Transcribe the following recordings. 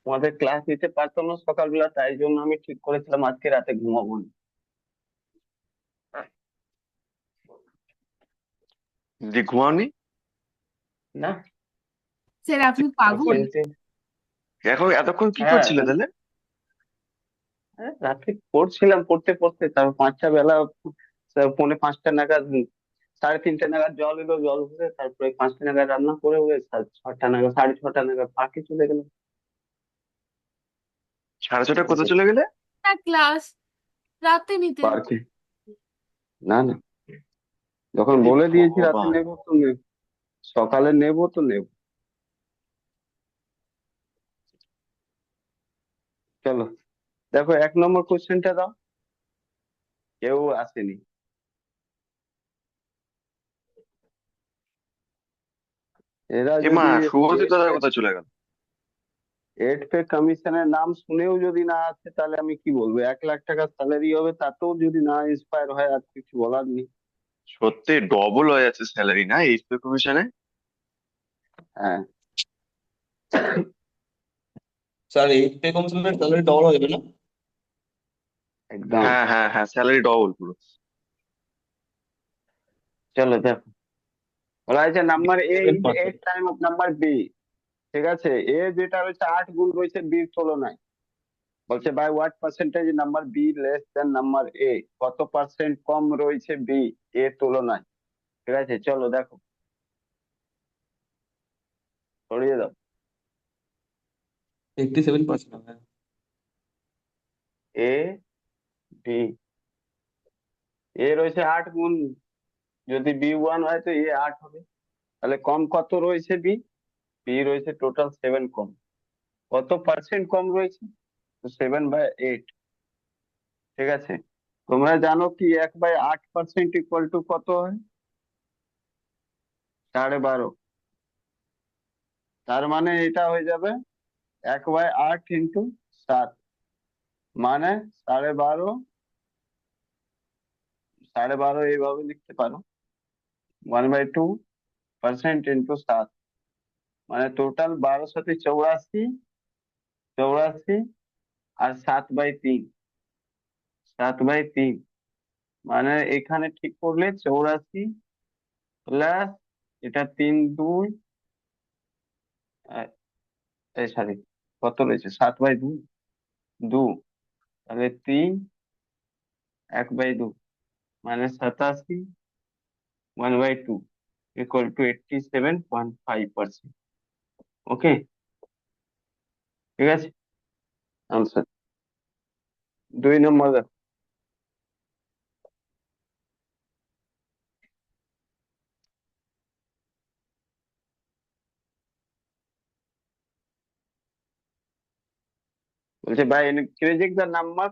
তোমাদের ক্লাস নিতে পারতাম না সকালবেলা, তাই জন্য আমি ঠিক করেছিলাম আজকে রাতে ঘুমাবো না। যে ঘুমাওনি? না, স্যার আপনি পাগল। তিনটে। এখন এতক্ষণ কি হ্যাঁ, করছিলে তাহলে? রাতে পড়ছিলাম, পড়তে পড়তে তারপর পাঁচটা বেলা, পৌনে পাঁচটা নাগাদ, সাড়ে তিনটে নাগাদ জল এলো, জল ভরে তারপরে পাঁচটা নাগাদ রান্না করে উঠে ছটা নাগাদ, সাড়ে ছটা নাগাদ পার্কে চলে গেলাম। 6:30 কোথায় চলে গেলে? না ক্লাস রাতে নিতে। পার্কে? না না, যখন হে বলে দিয়েছি রাতে ভগবান! নেবো তো নেব, সকালে নেবো তো নেব। চলো, দেখো 1 নম্বর কোশ্চেনটা দাও। কেউ আসেনি। এরা এ মা, যদি শুভজিৎ এইট দাদা পে কোথায় চলে গেল? এইট পে কমিশনের নাম শুনেও যদি না আসে, তাহলে আমি কি বলবো? 1 লাখ টাকা স্যালারি হবে, তাতেও যদি না ইন্সপায়ার হয়, আর কিছু বলার নেই। সত্যি ডবল হয়ে যাচ্ছে স্যালারি না এই কমিশনে? হ্যাঁ, স্যার এইট পে কমিশনের স্যালারি ডবল হয়ে যাবে না? একদম। হ্যাঁ হ্যাঁ হ্যাঁ, স্যালারি ডবল পুরো। চলো দেখো, বলা হয়েছে number A seven is percent 8 time of number B. ঠিক আছে, এ যেটা রয়েছে 8 গুণ রয়েছে বির তুলনায়। বলছে by what percentage number B less than number A, কত পার্সেন্ট কম রয়েছে বি এর তুলনায়। ঠিক আছে, চলো দেখো, সরিয়ে দাও। 87%। হ্যাঁ। এ, বি, এ রয়েছে 8 গুণ, যদি বি 1 হয় তো এ 8 হবে। তাহলে কম কত রয়েছে বি? বি রয়েছে টোটাল 7 কম। কত পার্সেন্ট কম রয়েছে? তো 7/8। ঠিক আছে, তোমরা জানো কি 1/8% ইকুয়াল টু কত হয়? 12.5। তার মানে এটা হয়ে যাবে 1/8 × 7, মানে 12.5। 12.5 এইভাবে লিখতে পারো, 1/2% × 7, মানে টোটাল 1284। 84 আর 7/3, 7/3, মানে এখানে ঠিক করলে 84 প্লাস এটা 3 2, এই সরি, কত রয়েছে? 7/2, 2, তাহলে 3, 1/2, মানে 87, 1/2 ইকুয়াল টু 87.5%। ওকে, ঠিক আছে, আনসার। 2 নম্বর দেখো, বলছে by increasing the number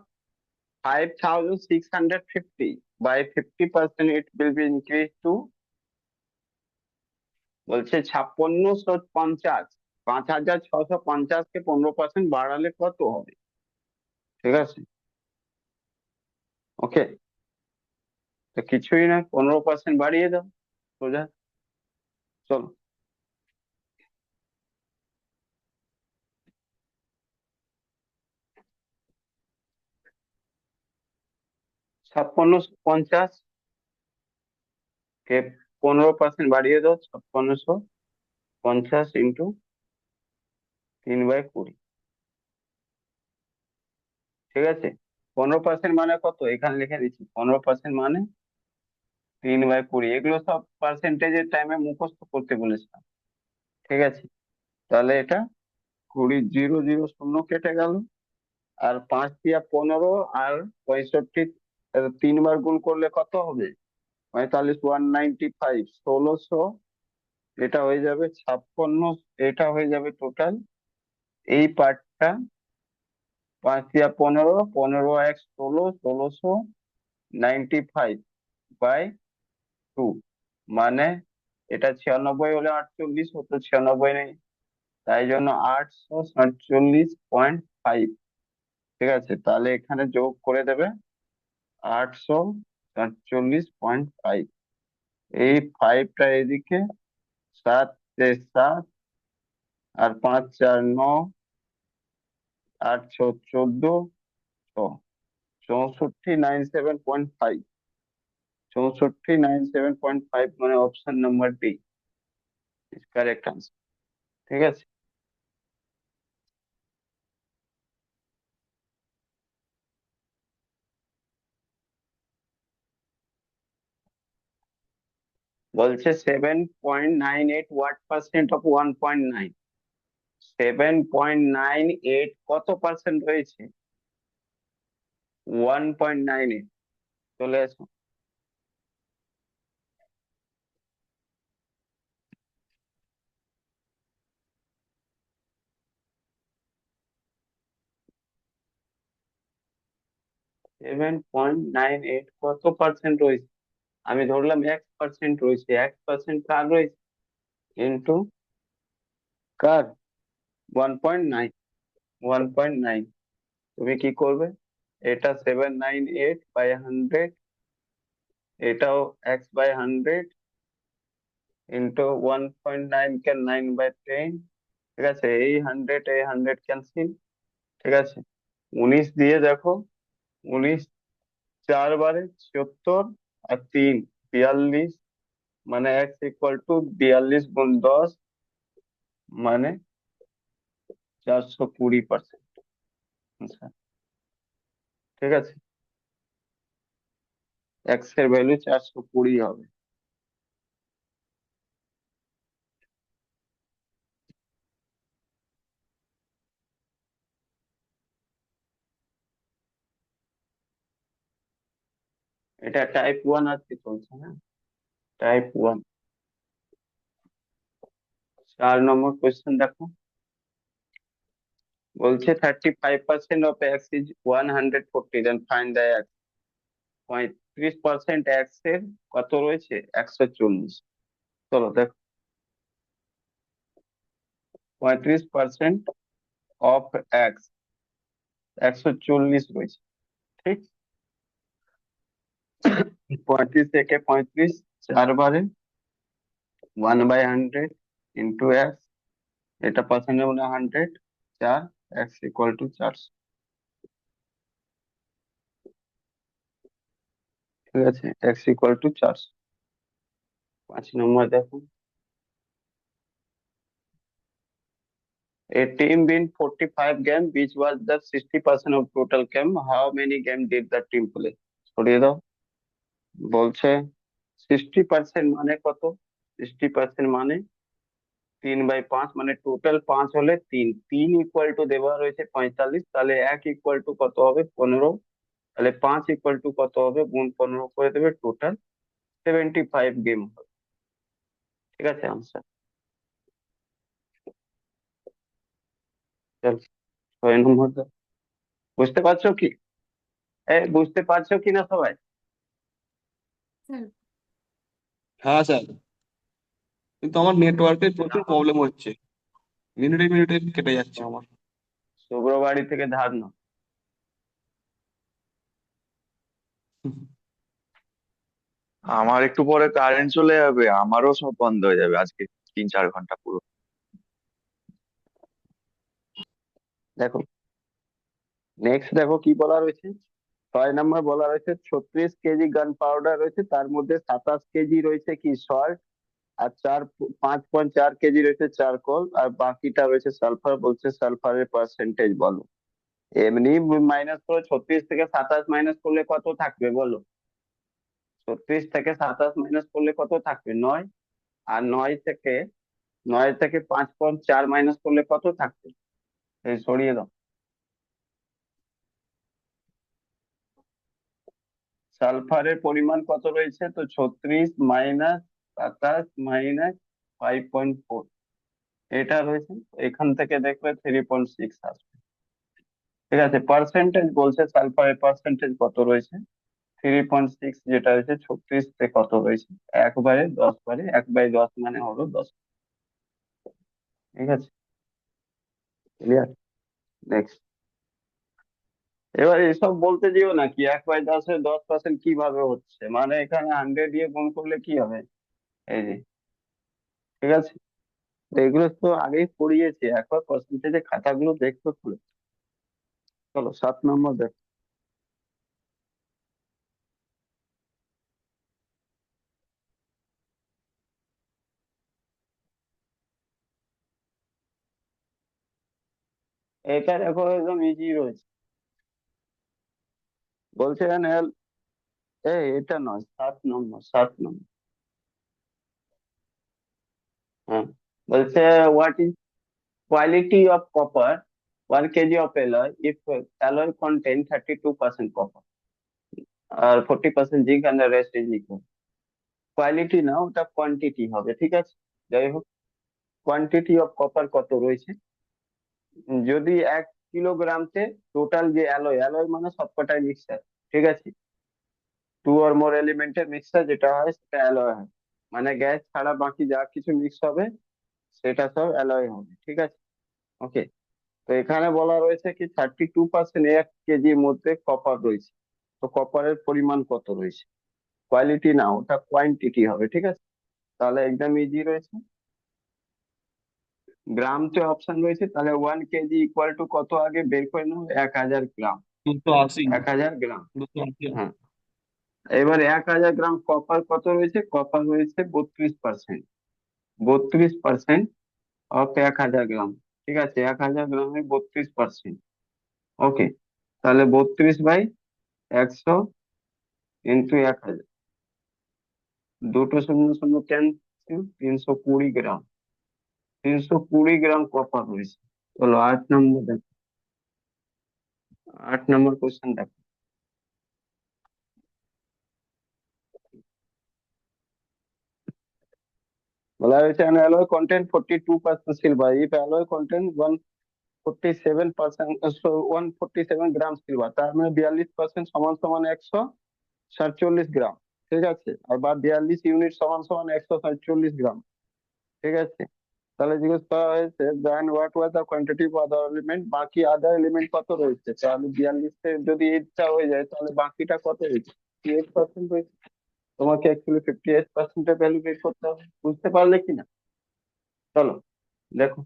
5650 by 50%, it will be increased to, বলছে 5650। 5650 কে 15% বাড়ালে কত হবে? ঠিক আছে, ওকে, তো কিছুই না, 15% বাড়িয়ে দাও সোজা। চলো, 5650 কে 15% বাড়িয়ে দাও, 5650 ইন্টু 3/20। ঠিক আছে, 15% মানে কত? এখানে লিখে দিচ্ছি, 15% মানে 3/20। এগুলো সব পার্সেন্টেজের টাইমে মুখস্থ করতে বলেছিলাম। ঠিক আছে, তাহলে এটা 20, 0 0 শূন্য কেটে গেল, আর 5 × 15 আর 65, 3 বার গুণ করলে কত হবে? 45, 195, 1600। এটা হয়ে যাবে 56, এটা হয়ে যাবে টোটাল এই পার্টটা। 5 × 15, 15 × 1 16, 1695/2, মানে এটা 96 হলে 48 হতো, 96 নেই, তাই জন্য 847.5। ঠিক আছে, তাহলে এখানে যোগ করে দেবে 847.5। এই ফাইভটা এদিকে, 7 × 7, আর 5 × 4 = 9, 8 14 64 97.5, 64 97.5 মানে option number D is correct answer. ঠিক আছে, বলছে 7.98 ওয়াট পার্সেন্ট অফ 1.9, 7.98 কত পার্সেন্ট রয়েছে 1.98, চলে আসো। সেভেন পয়েন্ট নাইন এইট কত পার্সেন্ট রয়েছে, আমি ধরলাম 1% রয়েছে, 1% কার রয়েছে ইন্টু কার 1.9, 1.9, তুমি কি করবে, এটা 798/100, এটাও x/100 ইন্টু 1.9 কে 9/10। ঠিক আছে, এই 100 এই 100 ক্যান্সেল। ঠিক আছে, 19 দিয়ে দেখো, 19 4 বারে 76 আর 3 42, মানে x ইকুয়াল টু 42 × 10, মানে 420%। আচ্ছা, ঠিক আছে, x এর ভ্যালু 420 হবে। এটা টাইপ 1 আজকে চলছে, হ্যাঁ, টাইপ 1। 4 নম্বর কোয়েশ্চেন দেখো, বলছে 35% of X is 140, then find the X. 35% X এর কত রয়েছে 140, চলো দেখো, 35% অফ এক্স 140 রয়েছে, ঠিক। 35 থেকে 35 4 বারে 1/100 ইন্টু এক্স, এটা পার্সেন্টের মানে 100, 4, এক্স ইকুয়াল টু 400। ঠিক আছে, এক্স ইকুয়াল টু 400। 5 নম্বর দেখো, a team win 45 game which was the 60% of total game, how many game did the team play? সরিয়ে দাও, বলছে 60% মানে কত, 60% মানে 3/5, মানে টোটাল 5 হলে 3, 3 ইকুয়াল টু দেওয়া রয়েছে 45, তাহলে 1 ইকুয়াল টু কত হবে 15, তাহলে 5 ইকুয়াল টু কত হবে গুণ 15 করে দেবে, টোটাল 75 গেম হবে। ঠিক আছে, আনসার। চল 6 নম্বর দাও। বুঝতে পারছো কি, বুঝতে পারছো কি না সবাই? স্যার হ্যাঁ স্যার, কিন্তু আমার নেটওয়ার্কের প্রচুর প্রবলেম হচ্ছে, মিনিটে মিনিটে কেটে যাচ্ছে আমার। শুক্রবাড়ি থেকে ধার নাও। আমার একটু পরে কারেন্ট চলে যাবে, আমারও সব বন্ধ হয়ে যাবে আজকে 3-4 ঘন্টা পুরো। দেখো, নেক্সট দেখো কি বলা রয়েছে, 6 নম্বর বলা রয়েছে 36 কেজি গান পাউডার রয়েছে, তার মধ্যে 27 কেজি রয়েছে কি সল্ট, আর 5.4 কেজি রয়েছে চারকোল, আর বাকিটা রয়েছে সালফার, বলছে সালফারের পার্সেন্টেজ বলো। এমনি মাইনাস করে 36 থেকে 27 মাইনাস করলে কত থাকবে বলো, 36 থেকে 27 মাইনাস করলে কত থাকবে 9, আর 9 থেকে 5.4 মাইনাস করলে কত থাকবে, এই সরিয়ে দাও। সালফারের পরিমাণ কত রয়েছে, তো 36 মাইনাস 27 মাইনাস 5.4, এটা রয়েছে, এখান থেকে দেখবে 3.6 আসবে। ঠিক আছে, পার্সেন্টেজ বলছে সালফারের পার্সেন্টেজ কত রয়েছে, 3.6, যেটা হয়েছে 36 তে কত রয়েছে, 1/10 বারে 1/10 মানে হলো 10। ঠিক আছে, ক্লিয়ার। নেক্সট, এবার এসব বলতে যেও না কি 1/10 10% কিভাবে হচ্ছে, মানে এখানে 100 দিয়ে গুণ করলে কি হবে, এই যে। ঠিক আছে, তো এগুলো তো আগেই পড়িয়েছি, একবার পার্সেন্টেজের খাতাগুলো দেখতে খুলে। চলো 7 নম্বর দেখ। এটা দেখো একদম ইজি রয়েছে। বলছে এটা নয়, 7 নম্বর, 7 নম্বর। হ্যাঁ, বলছে what is quality of copper 1 kg of alloy if alloy contain 32% copper আর 40% zinc and the rest is equal। Quality না, ওটা কোয়ান্টিটি হবে, ঠিক আছে। যাই হোক, কোয়ান্টিটি অফ কপার কত রয়েছে, যদি 1 কিলোগ্রামতে টোটাল যে অ্যালয়, অ্যালয় মানে সবকটাই মিক্সার, ঠিক আছে। 2 or more এলিমেন্টের মিক্সার যেটা হয় সেটা অ্যালয় হয়, মানে গ্যাস ছাড়া বাকি যা কিছু মিক্স হবে সেটা সব অ্যালয় হবে, ঠিক আছে। ওকে, তো এখানে বলা রয়েছে কি 32% 1 কেজির মধ্যে কপার রয়েছে। তো কপারের পরিমাণ কত রয়েছে, কোয়ালিটি না, ওটা কোয়ান্টিটি হবে, ঠিক আছে। তাহলে একদম ইজি রয়েছে। গ্রামতে অপশন রয়েছে, তাহলে 1 কেজি ইকুয়াল টু কত আগে বের করে নেবো, 1000 গ্রাম। 280। 1000 গ্রাম। 280। হ্যাঁ, এবার 1000 গ্রাম কপার কত রয়েছে, কপার রয়েছে 32%। 32% অফ 1000 গ্রাম, ঠিক আছে। 1000 গ্রামে 32%। ওকে, তাহলে 32/100 ইন্টু 1000, দুটো শূন্য শূন্য ক্যান্সেল, 320 গ্রাম। 320 গ্রাম কপার রয়েছে। চলো 8 নম্বর দেখো। 8 নম্বর কোশ্চেন দেখো। বলা হয়েছে an alloy contain 42% silver if alloy contain 147%, 147 gram silver, তার মানে 42% সমান সমান 147 গ্রাম, ঠিক আছে। আর বা 42 ইউনিট সমান সমান 147 গ্রাম, ঠিক আছে। তাহলে জিজ্ঞেস করা হয়েছে then what was the quantity of other element, বাকি আদার এলিমেন্ট কত রয়েছে। তাহলে 42 যদি 8টা হয়ে যায় তাহলে বাকিটা কত রয়েছে, 58% রয়েছে। তোমাকে অ্যাকচুয়ালি 58%-এর ভ্যালু বের করতে হবে, বুঝতে পারলে কিনা। চলো দেখো,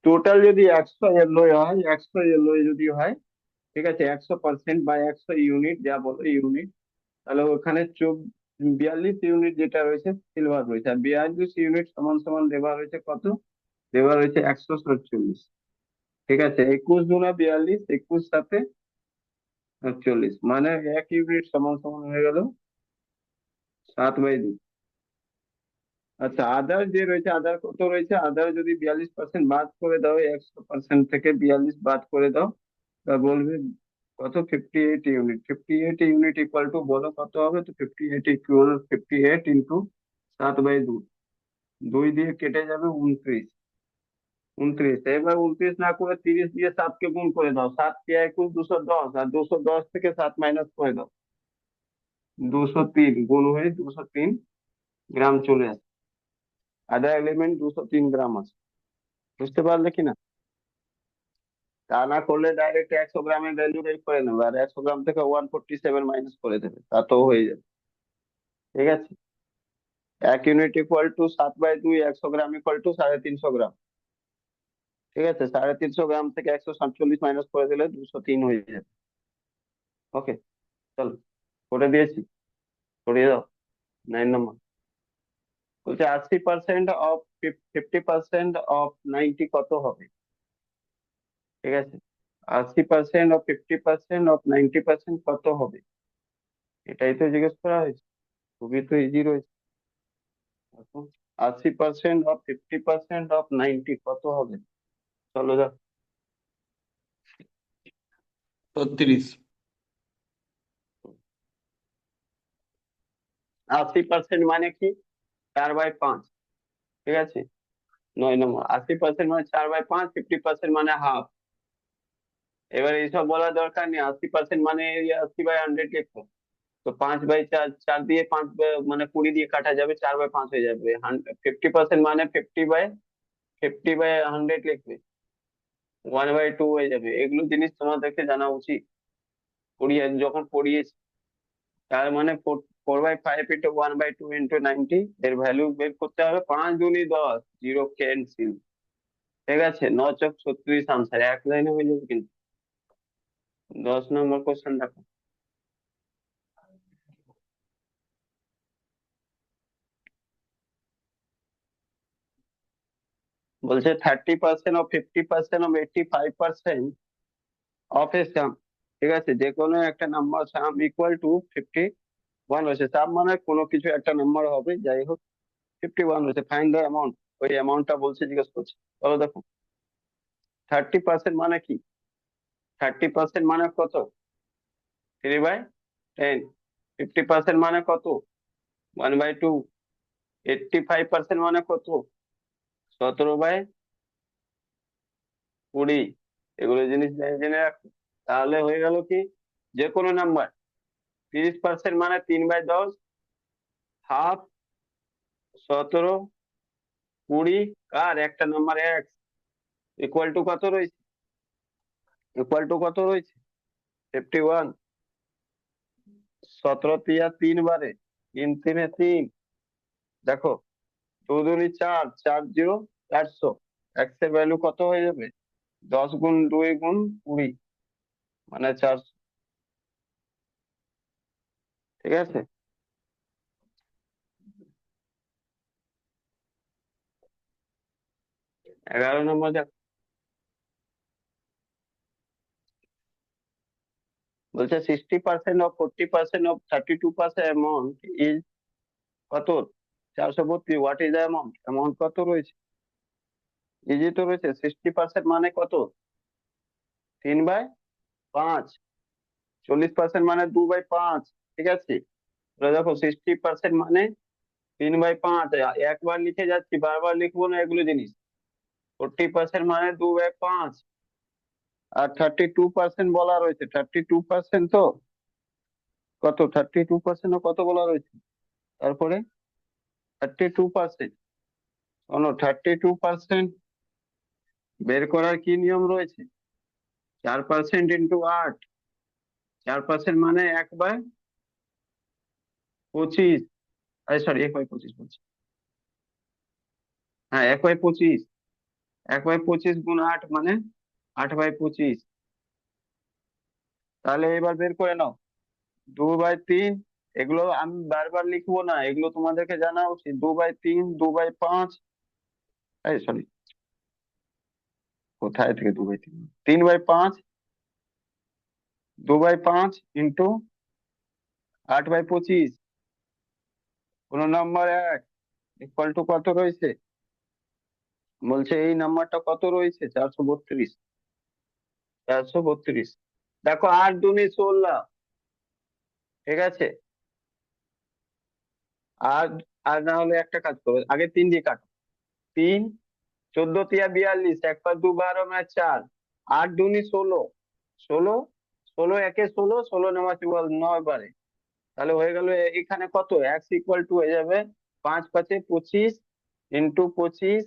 টোটাল যদি 100 এলওয়ে হয়, 100 এলওয়ে যদি হয়, ঠিক আছে, 100% বা 100 ইউনিট যা বলো ইউনিট, তাহলে ওখানে 42 ইউনিট যেটা রয়েছে সিলভার রয়েছে, আর 42 ইউনিট সমান সমান দেওয়া রয়েছে কত, দেওয়া রয়েছে 147, ঠিক আছে। 21 × 42, 21 সাথে 47, মানে 1 ইউনিট সমান সমান হয়ে গেল 7/2। আচ্ছা, আদার যে রয়েছে, আদার কত রয়েছে, আদার যদি 42% বাদ করে দাও, 100% থেকে 42 বাদ করে দাও, তা বলবে কত, 58 ইউনিট। 58 ইউনিট ইকুয়াল টু বলো কত হবে, তো 58 ইকুয়াল 58 × 7/2, 2 দিয়ে কেটে যাবে 29। 29, এবার 29 না করে 30 দিয়ে 7কে গুণ করে দাও, 7 × 21 210, আর 210 থেকে 7 মাইনাস করে দাও, 203 গুণ হয়ে 203 গ্রাম চলে আসে। আদার এলিমেন্ট 203 গ্রাম আছে, বুঝতে পারলে কিনা। তা না করলে ডাইরেক্ট 100 গ্রামের ভ্যালু বের করে নেবে, আর 100 গ্রাম থেকে 147 মাইনাস করে দেবে, তাতেও হয়ে যাবে, ঠিক আছে। 1 unit equal to 7/2, 100 gram equal to 350 গ্রাম, ঠিক আছে। 350 গ্রাম থেকে 147 মাইনাস করে দিলে 203 হয়ে যাবে। ওকে, চলো করে দিয়েছি, সরিয়ে দাও। 9 নম্বর বলছে 80% অফ 50% অফ 90 কত হবে, ঠিক আছে। 80% অফ 50% অফ 90% কত হবে, এটাই তো জিজ্ঞেস করা হয়েছে। খুবই তো ইজি রয়েছে। দেখো, 80% অফ 50% অফ 90 কত হবে, চলো যাও। 36। 80% মানে কি, 4/5, ঠিক আছে। 9 নম্বর, 80% মানে 4/5, 50% মানে হাফ। এবার এইসব বলার দরকার নেই, 80% মানে 80/100 লিখো। তো 5/4, 4 দিয়ে 5 মানে 20 দিয়ে কাটা যাবে, 4/5 হয়ে যাবে। 50% মানে 50/100 লিখবে, 1/2 হয়ে যাবে। এগুলো জিনিস তোমাদেরকে জানা উচিত, যখন পড়িয়েছি। তার মানে 4/5 ইন্টু 1/2 ইন্টু 90, এর ভ্যালু বের করতে হবে। 5 × 10, 0 ক্যান্সেল, ঠিক আছে, 9 × 36 আনসার, এক লাইনে হয়ে যাবে কিন্তু। 10 নম্বর কোশ্চেন দেখো। বলছে 30% অফ 50% অফ 85% অফ এ সাম। ঠিক আছে, যে কোনো একটা নাম্বার সাম ইকুয়াল টু 51 হয়েছে। সাম মানে কোনো কিছু একটা নাম্বার হবে, যাই হোক 51 হয়েছে, ফাইন দ্য অ্যামাউন্ট। ওই অ্যামাউন্টটা বলছে, জিজ্ঞেস করছে। চলো দেখো, 30% মানে কি? 30% মানে কত? 3/10। 50% মানে কত? 1/2। 85% মানে কত? 17/20। এগুলো জিনিস জেনে জেনে রাখো, তাহলে হয়ে গেল কি, যে কোনো নাম্বার। 30% মানে 3/10, হাফ, 17, 20, কার একটা নাম্বার এক্স, ইকুয়াল টু কত রয়েছে? ইকুয়াল টু কত রয়েছে? 51। 17 × 3 = 3 3 3 3। দেখো, 2 × 2 = 4, 4 0 400। এক্স এর ভ্যালু কত হয়ে যাবে? 10 × 2 × 20, মানে 400। ঠিক আছে, 11 নম্বর দেখো। বলছে 60% অফ 40% অফ 32% অ্যামাউন্ট ইজ কত? 432। What is the amount? Amount কত রয়েছে? ইজি তো রয়েছে। 60% মানে কত? 3/5। 40% মানে 2/5। ঠিক আছে, এবার দেখো 60% মানে 3/5। একবার লিখে যাচ্ছি, বারবার লিখবো না এগুলো জিনিস। 40% মানে 2/5। আর 32% বলা রয়েছে। 32% তো কত? 32% কত বলা রয়েছে? তারপরে 32%, শোনো, 32% বের করার কি নিয়ম রয়েছে? 4% ইন্টু 8। 4% মানে 1/25। সরি, 1/25 বলছি। হ্যাঁ, 1/25। 1/25 গুণ 8 মানে 8/25। তাহলে এবার বের করে নাও। 2/3। এগুলো আমি বারবার লিখবো না, এগুলো তোমাদেরকে জানা উচিত। 2/3, 2/5। সরি, কোথায় থেকে 2/3? 3/5। 2/5 ইন্টু 8/25 কোন নাম্বার 1 ইকুয়াল টু কত রয়েছে? বলছে এই নাম্বারটা কত রয়েছে? 432। 432। দেখো, 8 দুনি 16। ঠিক আছে, আর আর না হলে একটা কাজ করো, আগে 3 দিয়ে কাটো। 3, 14 × 42, 1/2 = 4। 8 দুনি 16। 16, 16 একে 16, 16 9 9 বারে। তাহলে হয়ে গেল এখানে কত? এক্স ইকুয়াল টু হয়ে যাবে 5 5 এ 25 ইন্টু 25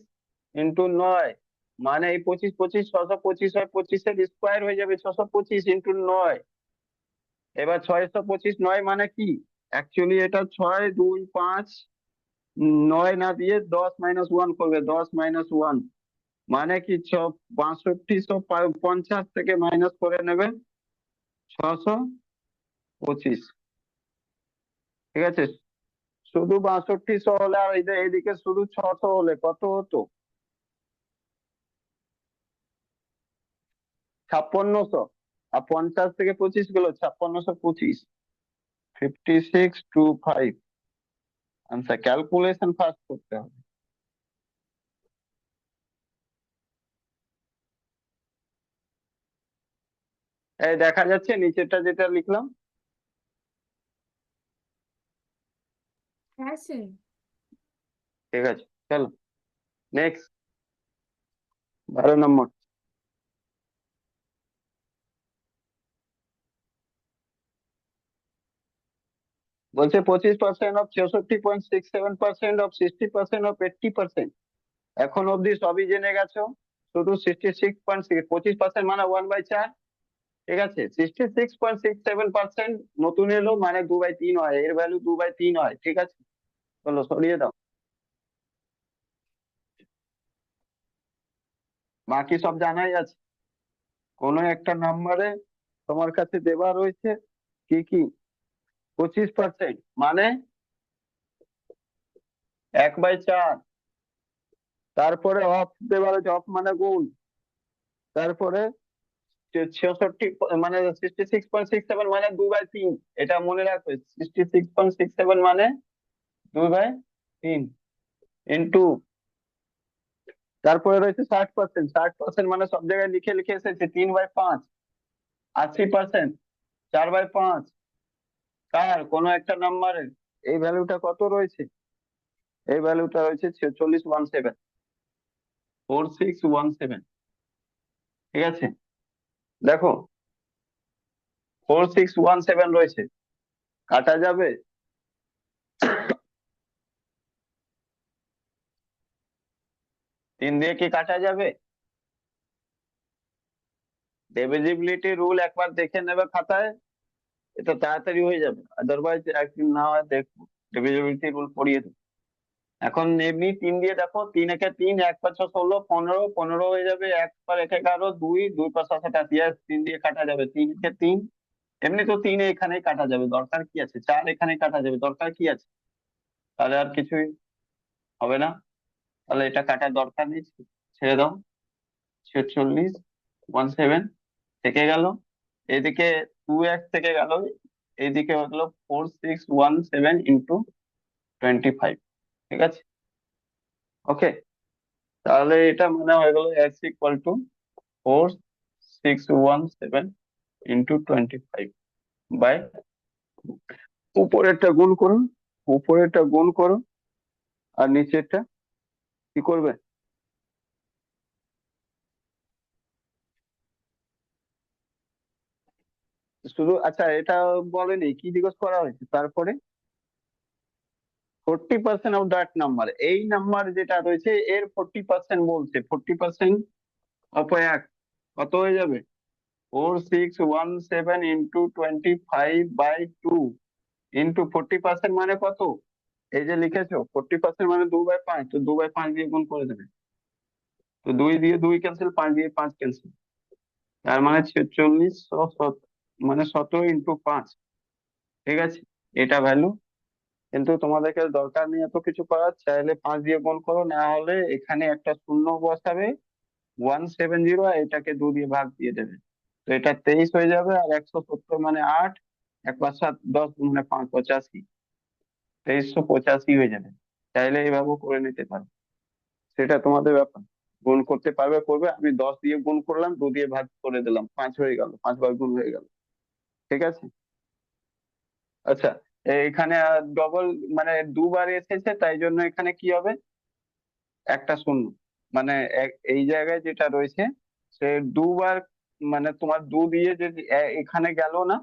ইন্টু 9। মানে এই 25 25 625 হয়, 25 এর স্কোয়ার হয়ে যাবে 625 ইন্টু 9। এবার 625 9 মানে কি? অ্যাকচুয়ালি এটা 6 2 5 9 না দিয়ে 10 - 1 করবে। 10 - 1 মানে কি? 6550 থেকে মাইনাস করে নেবে 625। ঠিক আছে, শুধু 6200 হলে, আর এইদিকে শুধু 600 হলে কত হতো? 5600। আর 50 থেকে 25 গেল 5625। 5625 আনসার। ক্যালকুলেশন ফার্স্ট করতে হবে। এই দেখা যাচ্ছে নিচেরটা যেটা লিখলাম? হ্যাঁ স্যার। ঠিক আছে, চলো নেক্সট। 12 নম্বর। বলছে 25% অফ 64.67% অফ 60% অফ 80%। এখন অব্দি সবই জেনে গেছো, শুধু 66.6। 25% মানে 1/4। ঠিক আছে, 66.67% নতুন এলো, মানে 2/3 হয়। এর ভ্যালু 2/3 হয়। ঠিক আছে, চলো সরিয়ে দাও। বাকি সব জানাই আছে। কোনো একটা নাম্বারে তোমার কাছে দেওয়া রয়েছে কি কি 25%, মানে 1/4। তারপরে অফ দেওয়া রয়েছে, অফ মানে গুণ। তারপরে 66 মানে 66.67 মানে 2/3। এটা মনে রাখবে, 66.67 মানে 2/3 ইন্টু। তারপরে রয়েছে 60%। 60% মানে সব জায়গায় লিখে লিখে এসেছে 3/5। 80% 4/5। কার কোনো একটা নাম্বারের এই ভ্যালুটা কত রয়েছে? এই ভ্যালুটা রয়েছে 4617, 4617। ঠিক আছে, দেখো 4617 রয়েছে, কাটা যাবে? 3 দিয়ে কি কাটা যাবে? ডিভিজিবিলিটি রুল একবার দেখে নেবে খাতায়, এটা তাড়াতাড়ি হয়ে যাবে। আদারওয়াইজ একদিন না হয় দেখবো, ডিভিজিবিলিটি রুল পড়িয়ে দেবো। এখন এমনি 3 দিয়ে দেখো, 3 একে 3, 1 5 16, 15, 15 হয়ে যাবে। 1 11, 2, 2 5 7 8, 3 দিয়ে কাটা যাবে। 3 একে 3, এমনি তো 3 এখানেই কাটা যাবে, দরকার কি আছে? 4 এখানে কাটা যাবে, দরকার কি আছে? তাহলে আর কিছুই হবে না, তাহলে এটা কাটার দরকার নেই, ছেড়ে দাও। 4617 থেকে গেল, এদিকে 2x থেকে গেল, এইদিকে হলো 4617 ইন্টু 25। ঠিক আছে, ওকে। তাহলে এটা মানে হয়ে গেল x = 4617 ইন্টু 25 বাই, উপরেরটা গুণ করো, উপরেরটা গুণ করো, আর নিচেরটা কি করবে? শুধু আচ্ছা, এটা বলেনি কি জিজ্ঞেস করা হয়েছে তারপরে? 40% অফ দ্যাট নাম্বার, এই নাম্বার যেটা রয়েছে এর 40% বলছে। 40% অফ এক কত হয়ে যাবে? 4617 ইন্টু 25/2 ইন্টু 40% মানে কত? এই যে লিখেছো 40% মানে 2/5, তো 2/5 দিয়ে গুণ করে দেবে। তো 2 দিয়ে 2 ক্যান্সেল, 5 দিয়ে 5 ক্যান্সেল, তার মানে 46 মানে 17 ইন্টু 5। ঠিক আছে, এটা ভ্যালু। কিন্তু তোমাদেরকে দরকার নেই এত কিছু করার, চাইলে 5 দিয়ে গুণ করো, না হলে এখানে একটা শূন্য বসাবে 170, আর এটাকে 2 দিয়ে ভাগ দিয়ে দেবে। তো এটা 23 হয়ে যাবে, আর 170 মানে 8, 1 5 7 10 মানে 5 85, 2385 হয়ে যাবে। চাইলে এইভাবে করে নিতে পারো, সেটা তোমাদের ব্যাপার। গুণ করতে পারবে করবে, আমি 10 দিয়ে গুণ করলাম, 2 দিয়ে ভাগ করে দিলাম, 5 হয়ে গেল, 5 বার গুণ হয়ে গেল। ঠিক আছে, আচ্ছা। এখানে ডবল মানে দুবার এসেছে, তাই জন্য এখানে কি হবে? একটা শূন্য, মানে এই জায়গায় যেটা রয়েছে সে দুবার, মানে তোমার 2 দিয়ে যে এখানে গেল না,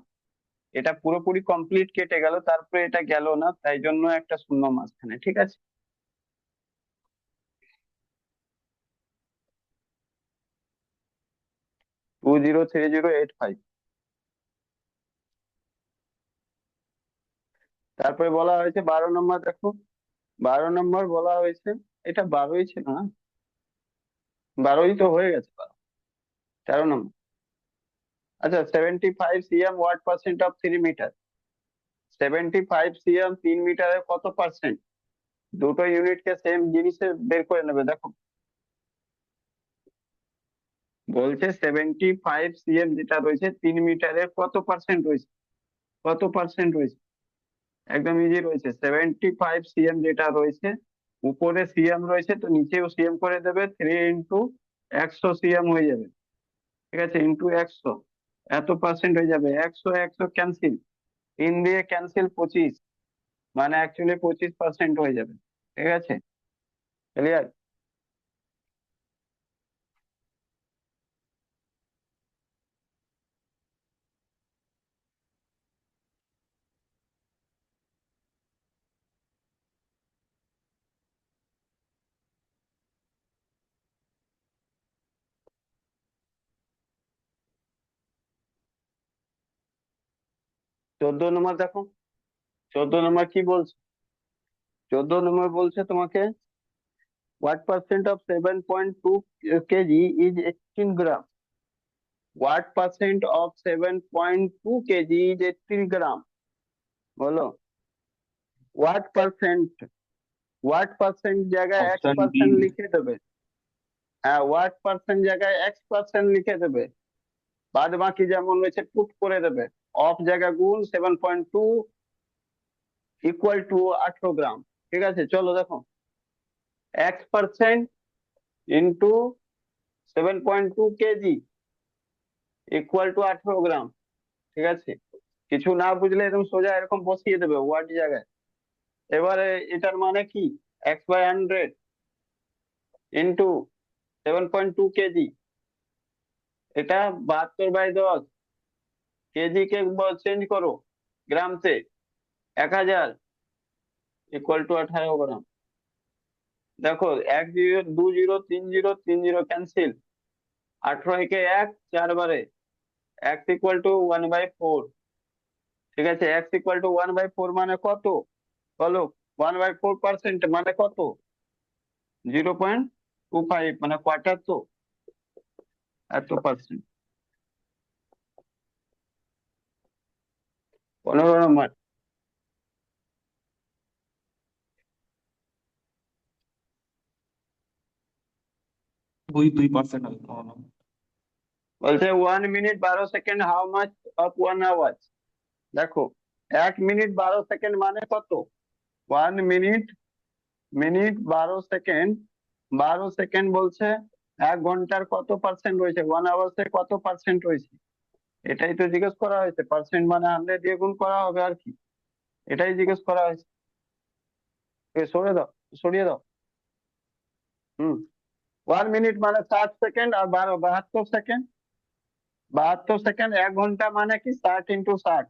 এটা পুরোপুরি কমপ্লিট কেটে গেল, তারপরে এটা গেল না, তাই জন্য একটা শূন্য মাঝখানে। ঠিক আছে, 203085। তারপরে বলা হয়েছে 12 নম্বর, দেখো 12 নম্বর বলা হয়েছে, এটা 12ই ছিল না? 12ই তো হয়ে গেছে, 13 নম্বর। আচ্ছা, 75 cm what percent of 3 metre. 75 cm 3 মিটারের কত পার্সেন্ট? দুটো ইউনিটকে সেম জিনিসে বের করে নেবে। দেখো বলছে 75 cm যেটা রয়েছে 3 মিটারের কত পার্সেন্ট রয়েছে, কত পার্সেন্ট রয়েছে? একদম ইজি রয়েছে। 75 cm যেটা রয়েছে, উপরে সিএম রয়েছে তো নিচেও সিএম করে দেবে, 3 ইন্টু 100 cm হয়ে যাবে। ঠিক আছে, ইন্টু 100, এত পার্সেন্ট হয়ে যাবে। 100 100 ক্যান্সেল, 3 দিয়ে ক্যান্সেল 25, মানে অ্যাকচুয়ালি 25% হয়ে যাবে। ঠিক আছে, ক্লিয়ার? 14 নম্বর দেখো, 14 নম্বর কি বলছে? 14 নম্বর বলছে তোমাকে What percent of 7.2 kg is 18 gram? What percent of 7.2 kg is 18 gram? বলো what percent? what percent জায়গায় x অপশন ডি। percent লিখে দেবে। হ্যাঁ what percent জায়গায় x percent লিখে দেবে, বাদ বাকি যেমন রয়েছে পুট করে দেবে। অফ জায়গা গুণ 7.2 ইকুয়াল টু 18 গ্রাম। ঠিক আছে, চলো দেখো x percent into 7.2 KG equal to 18 গ্রাম। ঠিক আছে, কিছু না বুঝলে এরকম সোজা এরকম বসিয়ে দেবে ওয়াট জায়গায়। এবারে এটার মানে কি, x/100 ইন্টু 7.2 কেজি, এটা 72/10। কেজি কে চেঞ্জ করো গ্রামতে, 1000 ইকুয়াল টু 18 গ্রাম। দেখো 10 20 30 30 ক্যান্সেল, 18 একে 1 4 বারে, x ইকুয়াল টু 1/4। ঠিক আছে, x ইকুয়াল টু 1/4 মানে কত বলো, 1/4% মানে কত, 0.25 মানে কোয়ার্টার, তো এত পার্সেন্ট। 15 নম্বর। দুই 2% হবে তোমার number। বলছে 1 minute 12 second how much of 1 hour. দেখো 1 মিনিট 12 সেকেন্ড মানে কত, 1 মিনিট 12 সেকেন্ড, 12 সেকেন্ড বলছে 1 ঘন্টার কত পার্সেন্ট রয়েছে, 1 আওয়ার্সে কত পার্সেন্ট রয়েছে, এটাই তো জিজ্ঞেস করা হয়েছে। পার্সেন্ট মানে 100 দিয়ে গুণ করা হবে আর কি, এটাই জিজ্ঞেস করা হয়েছে। সরিয়ে দাও, সরিয়ে দাও। হুম, 1 মিনিট মানে 60 সেকেন্ড, আর 72 সেকেন্ড, 72 সেকেন্ড 1 ঘন্টা মানে কি 60 ইন্টু 60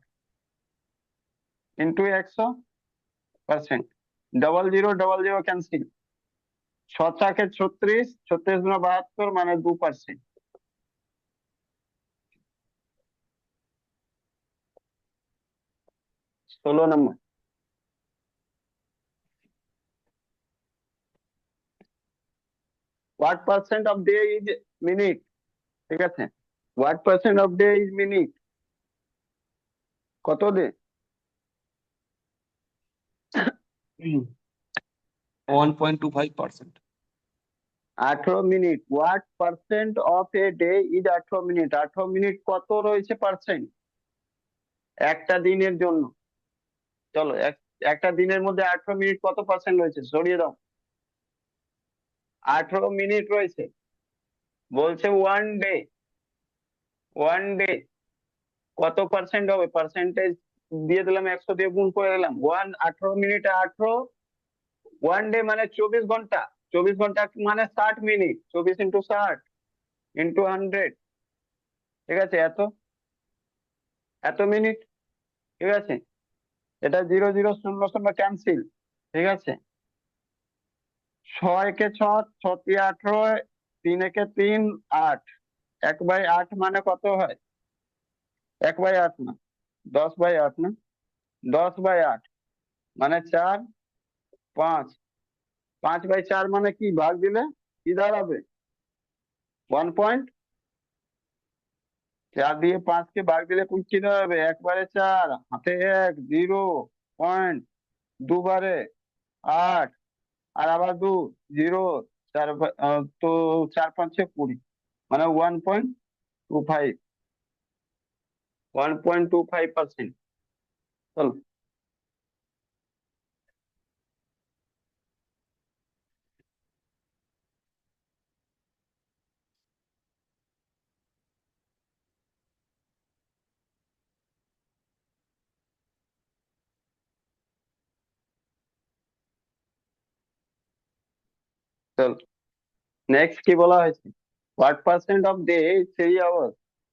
ইন্টু 100%। 0000 ক্যান্সেল, 6 36, 36 গুণা 72 মানে 2%। 16 নম্বর। What percent of day is minute. ঠিক আছে, what percent of day is minute, কত day? 1.25%। 18 minute. What percent of a day is 18 minute, 18 minute কত রয়েছে পার্সেন্ট একটা দিনের জন্য। চলো একটা দিনের মধ্যে 18 মিনিট কত পার্সেন্ট রয়েছে, সরিয়ে দাও। 18 মিনিট রয়েছে, বলছে ওয়ান ডে কত পার্সেন্ট হবে, পার্সেন্টেজ দিয়ে দিলাম, 100 দিয়ে গুণ করে দিলাম। 18 মিনিটে 18, ওয়ান ডে মানে 24 ঘন্টা, 24 ঘন্টা মানে 60 মিনিট, 24 ইন্টু 60 ইন্টু 100। ঠিক আছে, এত এত মিনিট। ঠিক আছে, এটা 0000 ক্যান্সেল। ঠিক আছে, 6 একে 6, 6 দিয়ে 18, 3 একে 3, 8, 1/8 মানে কত হয়, 1/8 না, 10/8 না, 10/8 মানে 4, 5, 5/4 মানে কি, ভাগ দিলে কি দাঁড়াবে, 1. 4 দিয়ে 5 কে ভাগ দিলে কি দাঁড়াবে, 1/4, হাতে 1, 0.2 8, আর আবার 2, 0, 4 তো 4 5 20 মানে 1.25, 1.25%। চলো চলো, নেক্সট কি বলা হয়েছে, what percent of day 3 hour.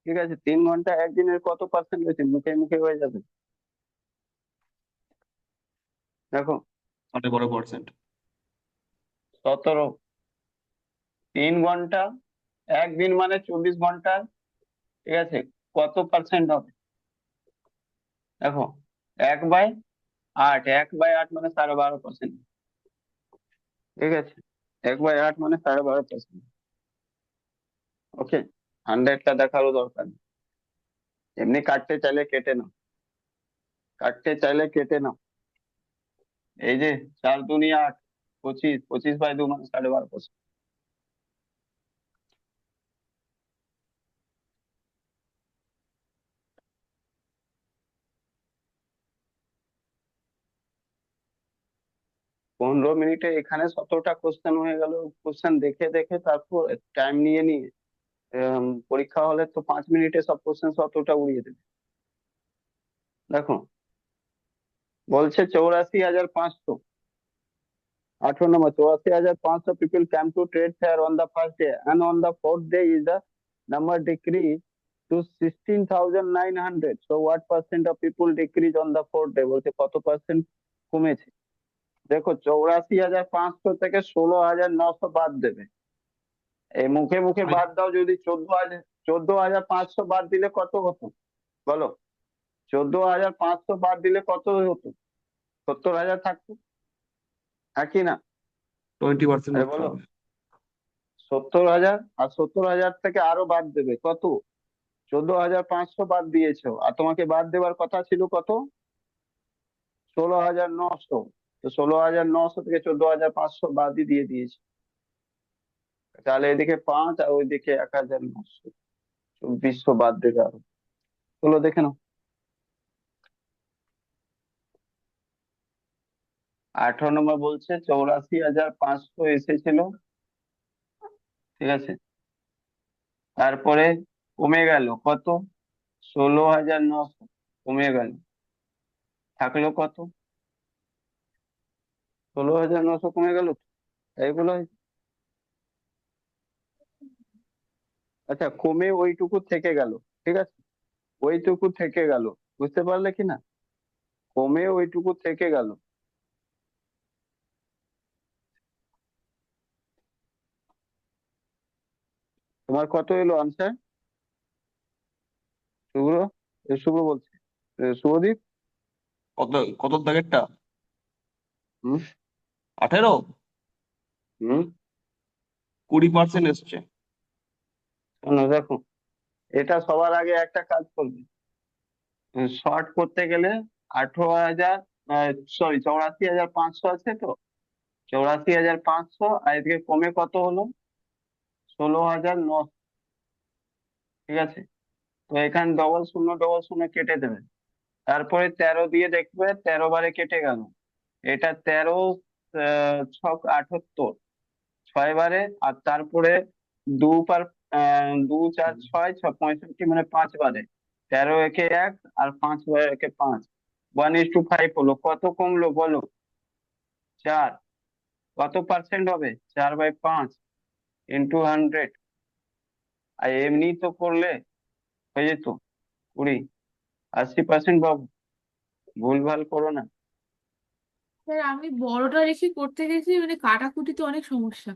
ঠিক আছে, 3 ঘন্টা একদিনের কত পার্সেন্ট রয়েছে, মুখে মুখে হয়ে যাবে। দেখো 18%। 17, 3 ঘন্টা একদিন মানে 24 ঘন্টা। ঠিক আছে, কত পার্সেন্ট হবে, দেখো 1/8, 1/8 মানে 12.5%। ঠিক আছে, 1/8 মানে 12.5%। ওকে, 100টা দেখারও দরকার নেই, এমনি কাটতে চাইলে কেটে নাও, কাটতে চাইলে কেটে নাও। এই যে 4 দুনি 8, 25, 25/2 মানে 12.5%। পনেরো মিনিটে এখানে 17টা কোশ্চেন হয়ে গেল, কোশ্চেন দেখে দেখে তারপর টাইম নিয়ে নিয়ে পরীক্ষা হলে তো 5 মিনিটে সব কোশ্চেন 17টা উড়িয়ে দেবে। দেখো, বলছে 84,500, 18 নম্বর, 84,500 people came to trade fair on the first day, and on the fourth day is the number decreased to 16,900. So what percent of people decrease on the fourth day? বলছে কত পার্সেন্ট কমেছে। দেখো, 84,500 থেকে 16,900 বাদ দেবে। এই মুখে মুখে বাদ দাও, যদি 14,500 বাদ দিলে কত হতো বলো? 14,500 বাদ দিলে কত হতো? 70,000 থাকতো, হ্যাঁ কি না? 20% আরে করতে বলো, হবে। 70,000, আর 70,000 থেকে আরো বাদ দেবে কত? 14,500 বাদ দিয়েছো, আর তোমাকে বাদ দেওয়ার কথা ছিল কত? 16,900। তো 16,900 থেকে 14,500 বাদই দিয়ে দিয়েছে। তাহলে এদিকে 5 আর ওইদিকে 1,900, 2,400 বাদ দেবে আরো। চলো দেখে নাও। 18 নম্বর বলছে 84,500 এসেছিল, ঠিক আছে, তারপরে কমে গেল কত? 16,900 কমে গেল, থাকলো কত? 16,900 কমে গেল, এইগুলো। আচ্ছা, কমে ওইটুকু থেকে গেল, ঠিক আছে, ওইটুকু থেকে গেল, বুঝতে পারলে কি না? কমে ওইটুকু থেকে গেল। তোমার কত এলো আনসার? শুভ্র, শুভ্র বলছে, শুভদীপ। কত, কত দাগেরটা? হুম 18। হুম 20% এসছে। শোনো, দেখো, এটা সবার আগে একটা কাজ করবে, শর্ট করতে গেলে 18,000, সরি 84,500 আছে তো, 84,500, আর এদিকে কমে কত হলো? 16,900, ঠিক আছে। তো এখানে ডবল শূন্য কেটে দেবে, তারপরে 13 দিয়ে দেখবে 13 বারে কেটে গেল, এটা 13, ছক 78, 6 বারে, আর তারপরে 2 4 6 65 মানে 5 বারে, 13 একে 1 আর 5 বারে একে 5, 1:5 হলো, কত কমলো বলো? 4। কত পার্সেন্ট হবে? 4/5 ইন্টু 100, আর এমনি তো করলে হয়ে যেত 20, 80% বাবু, ভুলভাল করো না। স্যার আমি বড়টা রেখে করতে গেছি, মানে কাটাকুটিতে অনেক সমস্যা।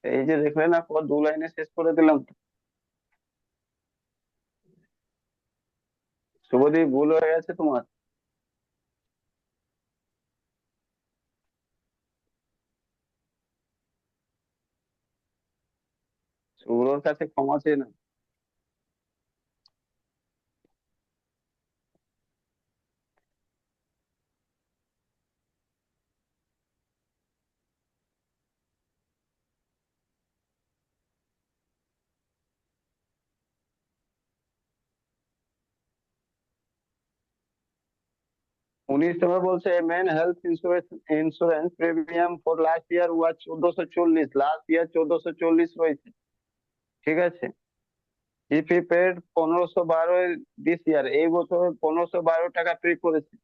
এই যে দেখলে না, 2 লাইনে শেষ করে দিলাম তো। শুভদীপ, ভুল হয়ে গেছে তোমার। শুভ্রর কাছে ক্ষমা চেয়ে না। 19 নম্বর বলছে men health insurance premium for last year was 1440, last year 1440 রয়েছে, ঠিক আছে। If E paid 1512 this year, এই বছর 1512 টাকা পে করেছে,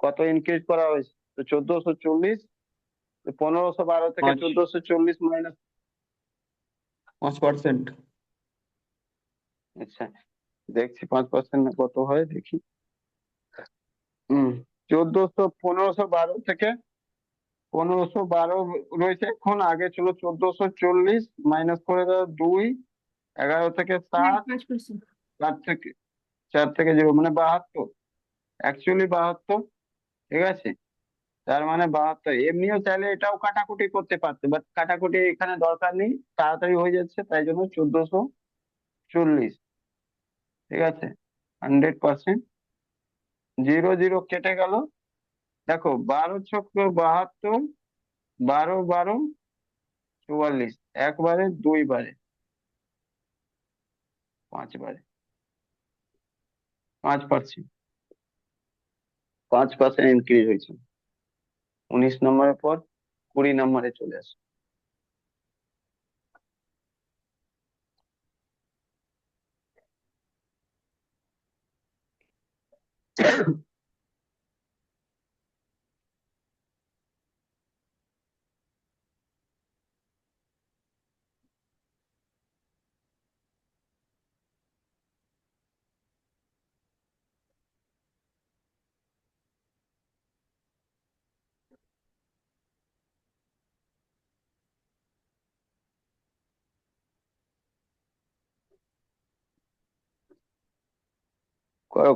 কত ইনক্রিজ করা হয়েছে? তো 1440, 1512 থেকে 5 1440 মাইনাস। 5%। আচ্ছা, দেখছি 5% না কত হয় দেখি। হম 1512 থেকে 1512 রয়েছে এখন, আগে ছিল 1440, মাইনাস করে দাও 2, 11 থেকে হ্যাঁ, 7, 5%। 4 থেকে 0 মানে 72, অ্যাকচুয়ালি 72, ঠিক আছে। তার মানে 72। এমনিও চাইলে এটাও কাটাকুটি করতে পারতো, বাট কাটাকুটি এখানে দরকার নেই, তাড়াতাড়ি হয়ে যাচ্ছে, তাই জন্য 1440। ঠিক আছে, 100%। 0 0 কেটে গেল। দেখো 12 ছক্ক 72, 12 12 44, একবারে, দুইবারে, পাঁচবারে, 5%। 5% ইনক্রিজ হয়েছে। 19 নম্বরের পর 20 নম্বরে চলে আসে।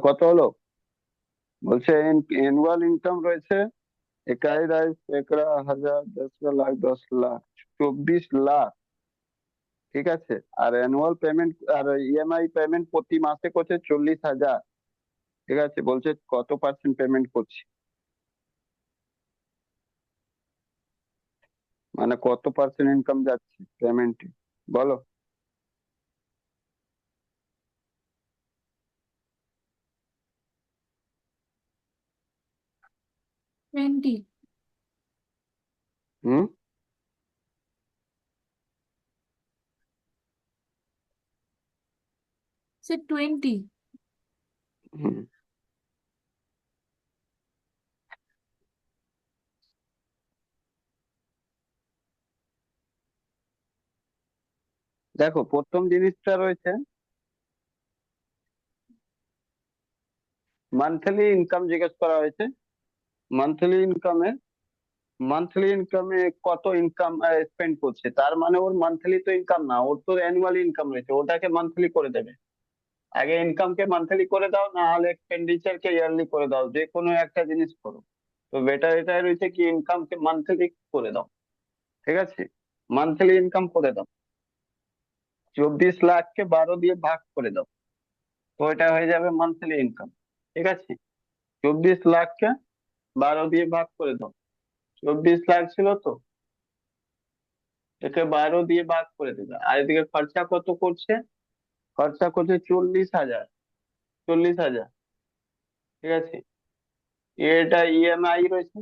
কত হলো? বলছে অ্যানুয়াল ইনকাম রয়েছে একাই রাইস, একরা, হাজার, 10 লাখ, 10 লাখ, 24 লাখ। ঠিক আছে। আর অ্যানুয়াল পেমেন্ট আর ইএমআই পেমেন্ট প্রতি মাসে করছে 40,000। ঠিক আছে, বলছে কত পার্সেন্ট পেমেন্ট করছি, মানে কত পার্সেন্ট ইনকাম যাচ্ছে পেমেন্টে, বলো। 20। হুম। সে 20। হুম। দেখো প্রথম জিনিসটা রয়েছে মান্থলি ইনকাম, জিজ্ঞেস করা হয়েছে। মান্থলি ইনকামে মান্থলি ইনকামে কত ইনকাম স্পেন্ড করছে, তার মানে ওর মান্থলি তো ইনকাম না, ওর তো অ্যানুয়ালি ইনকাম রয়েছে, ওটাকে মান্থলি করে দেবে। আগে ইনকামকে মান্থলি করে দাও, না হলে এক্সপেন্ডিচার কে ইয়ারলি করে দাও, যে কোনো একটা জিনিস করো। তো বেটার এটাই রয়েছে কি ইনকামকে মান্থলি করে দাও। ঠিক আছে, মান্থলি ইনকাম করে দাও। 24 লাখকে 12 দিয়ে ভাগ করে দাও, তো এটা হয়ে যাবে মান্থলি ইনকাম। ঠিক আছে, 24 লাখকে 12 দিয়ে ভাগ করে দাও। 24 লাখ ছিল তো, একে 12 দিয়ে ভাগ করে দেবে। আর এদিকে খরচা কত করছে? খরচা করছে 40,000। 40,000। ঠিক আছে, এটা ইএমআই রয়েছে,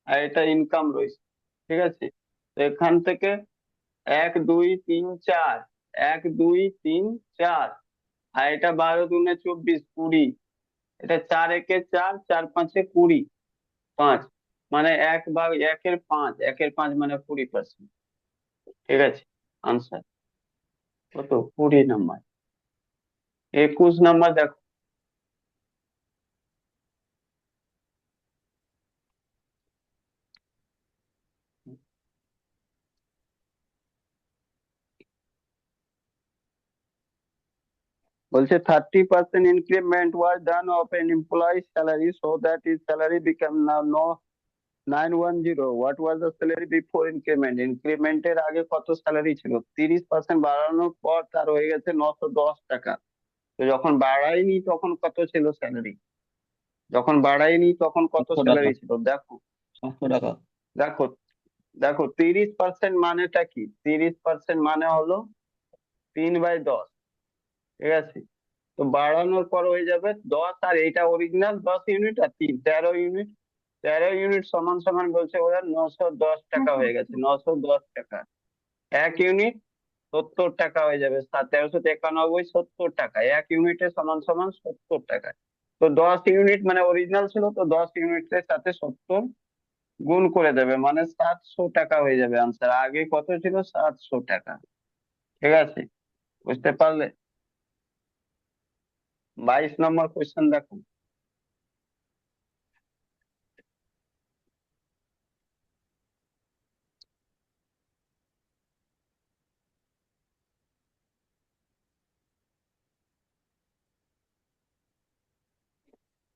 আর এটা ইনকাম রয়েছে। ঠিক আছে, তো এখান থেকে 1 2 3 4, 1 2 3 4, আর এটা 12 2 24, 20। এটা 4 1 4, 4 5 20, 5, মানে 1/1/5, 1/5 মানে 20%। ঠিক আছে, আনসার কত? 20 নম্বর। 21 নম্বর দেখো। বলছে 30% increment was done of an employee salary so that is salary become now 910। What was the salary before increment? ইনক্রিমেন্টের আগে কত স্যালারি ছিল? 30% বাড়ানোর পর তার হয়ে গেছে 910 টাকা। তো যখন বাড়ায়নি তখন কত ছিল স্যালারি? যখন বাড়ায়নি তখন কত 700 টাকা। স্যালারি ছিল? দেখো, 700 টাকা। দেখো, দেখো 30% মানেটা কি? 30% মানে হলো 3/10। ঠিক আছে, তো বাড়ানোর পর হয়ে যাবে 10, আর এইটা অরিজিনাল 10 ইউনিট, আর 13 ইউনিট। 13 ইউনিট সমান সমান বলছে ওরা 910 টাকা হয়ে গেছে। 910 টাকা। 1 ইউনিট 70 টাকা হয়ে যাবে, 1391, 70 টাকা। 1 ইউনিটে সমান সমান 70 টাকা। তো 10 ইউনিট মানে অরিজিনাল ছিল, তো 10 ইউনিটের সাথে 70 গুণ করে দেবে, মানে 700 টাকা হয়ে যাবে আনসার। আগে কত ছিল? 700 টাকা। ঠিক আছে, বুঝতে পারলে? 22 নম্বর কোয়েশ্চেন দেখো।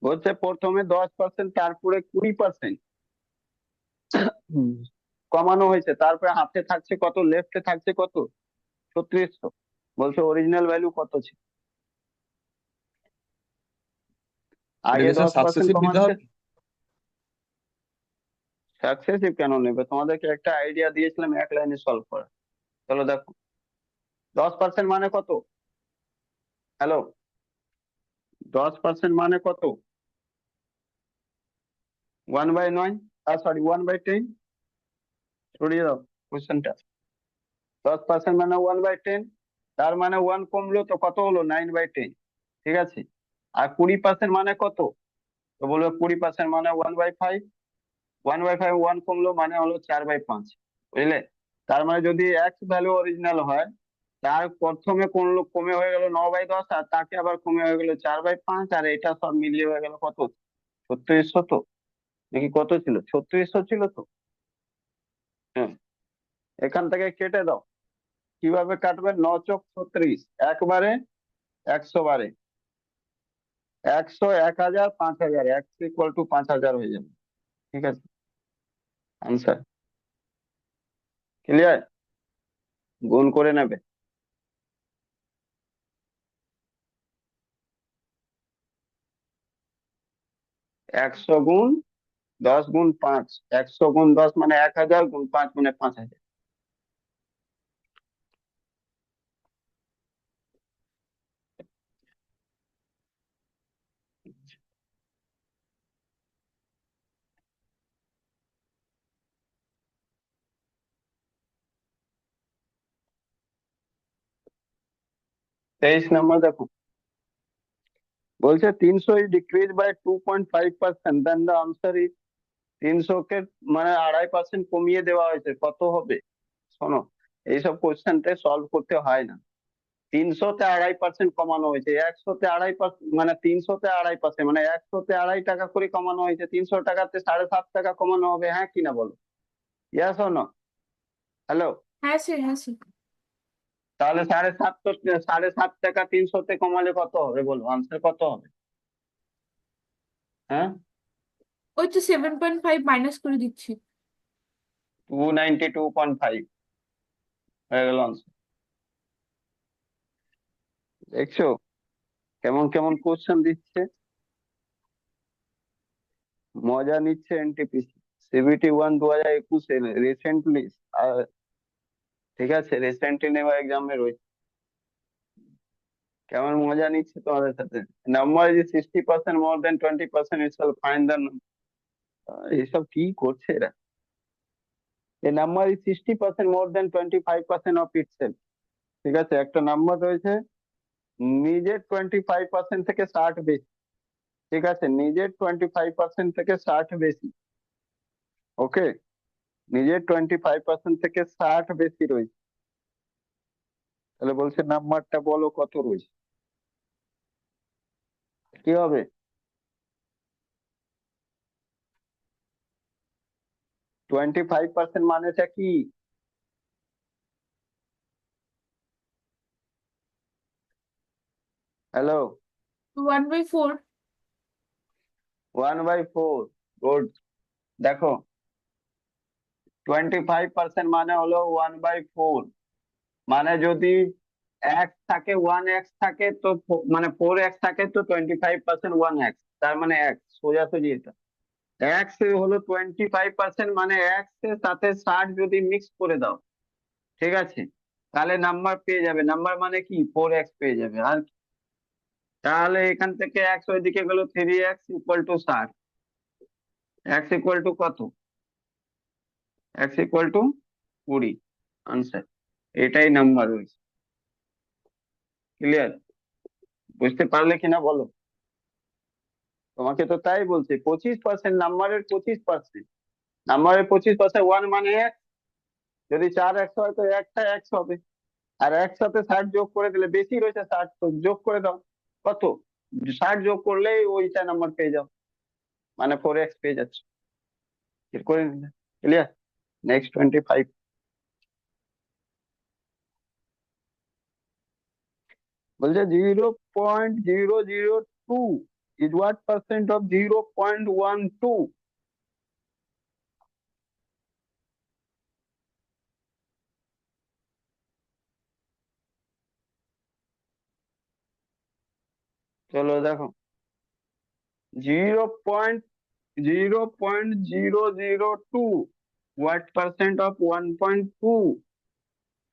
বলছে প্রথমে 10%, তারপরে 20%। হুম, কমানো হয়েছে, তারপরে হাতে থাকছে কত, লেফটে থাকছে কত, 3600। বলছে অরিজিনাল ভ্যালু কত ছিল, এটা আগে কি স্যার 10% সাকসেসিভ নিতে কমাচ্ছে। হবে? সাকসেসিভ কেন নেবে, তোমাদেরকে একটা আইডিয়া দিয়েছিলাম এক লাইনে সলভ করা। চলো দেখো, 10% মানে কত, হ্যালো, 10% মানে কত, 1/9, সরি 1/10, সরিয়ে দাও কোশ্চেনটা। 10% মানে 1/10, তার মানে 1 কমলো তো কত হলো, 9/10। ঠিক আছে, আর 20% মানে কত, তো বলবে 20% মানে 1/5, 1/5 1 কমলো মানে হলো 4/5, বুঝলে। তার মানে যদি এক্স ভ্যালু অরিজিনাল হয়, তার প্রথমে কমলো, কমে হয়ে গেল 9/10, আর তাকে আবার কমে হয়ে গেল 4/5, আর এটা সব মিলিয়ে হয়ে গেল কত, 3600। তো নাকি কত ছিল, 3600 ছিল তো। হ্যাঁ, এখান থেকে কেটে দাও। কিভাবে কাটবে, 9 × 36, একবারে 100 বারে, 100, 1000, 5000, এক্স ইকুয়াল টু 5000 হয়ে যাবে। ঠিক আছে, আনসার ক্লিয়ার, গুণ করে নেবে। 100 × 10 × 5, 100 × 10 মানে 1000, গুণ 5 মানে 5000। 23 নম্বর দেখো, বলছে 300 is decreased by 2.5%, then the answer is, 300 কে মানে 2.5% কমিয়ে দেওয়া হয়েছে, কত হবে। শোনো, এইসব কোশ্চেনটা সলভ করতে হয় না। 300-তে 2.5% কমানো হয়েছে, 100-তে 2.5%, মানে 300-তে 2.5%, মানে 100-তে 2.5 টাকা করে কমানো হয়েছে, 300 টাকাতে 7.5 টাকা কমানো হবে, হ্যাঁ কি না বলো, ইয়েস অর নো, হ্যালো। হ্যাঁ স্যার, হ্যাঁ স্যার। তাহলে 7.5 টাকা 300-তে কমালে কত হবে বলো, আনসার কত হবে, হ্যাঁ। ওই তো 7.5 মাইনাস করে দিচ্ছি। 292.5 হয়ে গেল আনসার। দেখছো কেমন কেমন কোশ্চেন দিচ্ছে, মজা নিচ্ছে এনটিপিসি, CBT 1 2021 রিসেন্টলি, ঠিক আছে, রিসেন্টলি নেওয়া এক্সামে রয়েছে, কেমন মজা নিচ্ছে তোমাদের সাথে। Number is 60% more than 20%, it's fine the, এইসব কি করছে এরা। A number is 60% more than 25% of itself. ঠিক আছে, একটা নাম্বার রয়েছে নিজের 25% থেকে 60 বেশি। ঠিক আছে, নিজের 25% থেকে 60 বেশি, ওকে, নিজের 25% থেকে 60 বেশি রয়েছে। তাহলে বলছে নাম্বারটা বলো কত রয়েছে, কি হবে। 25% মানেটা কি, হ্যালো, 1/4। 1/4, গুড। দেখো 25% মানে হলো 1/4, মানে যদি এক্স থাকে, 1x থাকে তো মানে 4x থাকে তো 25% 1x, তার মানে এক্স, সোজাসুজি এটা। এক্স হলো 25%, মানে এক্স এর সাথে 60 যদি মিক্স করে দাও, ঠিক আছে, তাহলে নাম্বার পেয়ে যাবে, নাম্বার মানে কি 4x পেয়ে যাবে, আর কি? তাহলে এখান থেকে এক্স ওইদিকে গেল, 3x equal to 60, x equal to কত, এক্স ইকুয়াল টু 20, আনসার, এটাই নাম্বার রয়েছে। ক্লিয়ার, বুঝতে পারলে কিনা বলো। তোমাকে তো তাই বলছে, 25%, নাম্বারের 25%, নাম্বারের 25%, 1 মানে এক, যদি 4x হয় তো একটা এক্স হবে, আর একসাথে 60 যোগ করে দিলে, বেশি রয়েছে 60, তো যোগ করে দাও, কত, 60 যোগ করলেই ওইটা নাম্বার পেয়ে যাও, মানে 4x পেয়ে যাচ্ছে, ঠিক করে নিলে। ক্লিয়ার, নেক্সট 25, বলছে 0.002 is what percent of 0.12, চলো দেখো, 0.002 হোয়াট পার্সেন্ট অফ 1.2,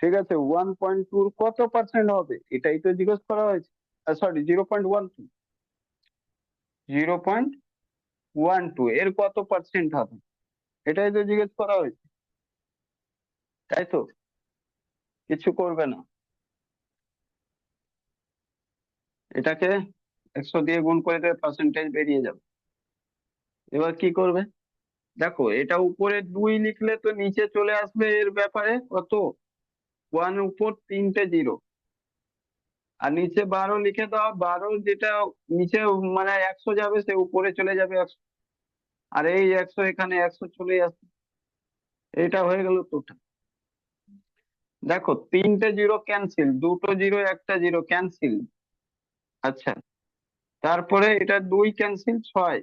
ঠিক আছে, 1.2 কত পার্সেন্ট হবে এটাই তো জিজ্ঞেস করা হয়েছে। সরি, 0.12, 0.12 এর কত পার্সেন্ট হবে এটাই তো জিজ্ঞেস করা হয়েছে, তাই তো? কিছু করবে না, এটাকে 100 দিয়ে গুণ করে দেবে, পার্সেন্টেজ বেরিয়ে যাবে। এবার কি করবে, দেখো এটা উপরে 2 লিখলে তো নিচে চলে আসবে এর ব্যাপারে কত, 1 উপর 3টে জিরো, আর নিচে 12 লিখে দাও, 12 যেটা নিচে মানে 100 যাবে সে উপরে চলে যাবে 100, আর এই 100 এখানে 100 চলে আসবে, এটা হয়ে গেল টোটাল। দেখো 3টে জিরো ক্যান্সেল, 2টো জিরো, একটা জিরো ক্যান্সেল। আচ্ছা, তারপরে এটা 2 ক্যান্সেল, 6,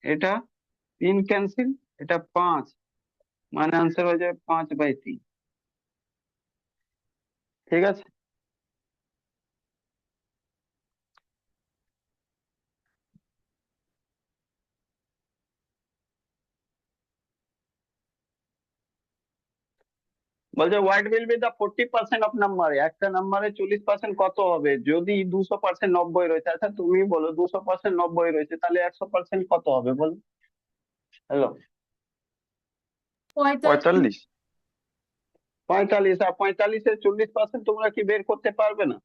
এটা 3 ক্যান্সেল, এটা 5, মানে আনসার হয়ে যাবে 5/3। ঠিক আছে, বলছে what will be the 40% of number, একটা নাম্বারে 40% কত হবে যদি 200% 90 রয়েছে। আচ্ছা তুমি বলো 200% 90 রয়েছে, তাহলে 100% কত হবে বলো। হ্যালো, 45। 45। 45, আর 45-এর 40% তোমরা কি বের করতে পারবে না?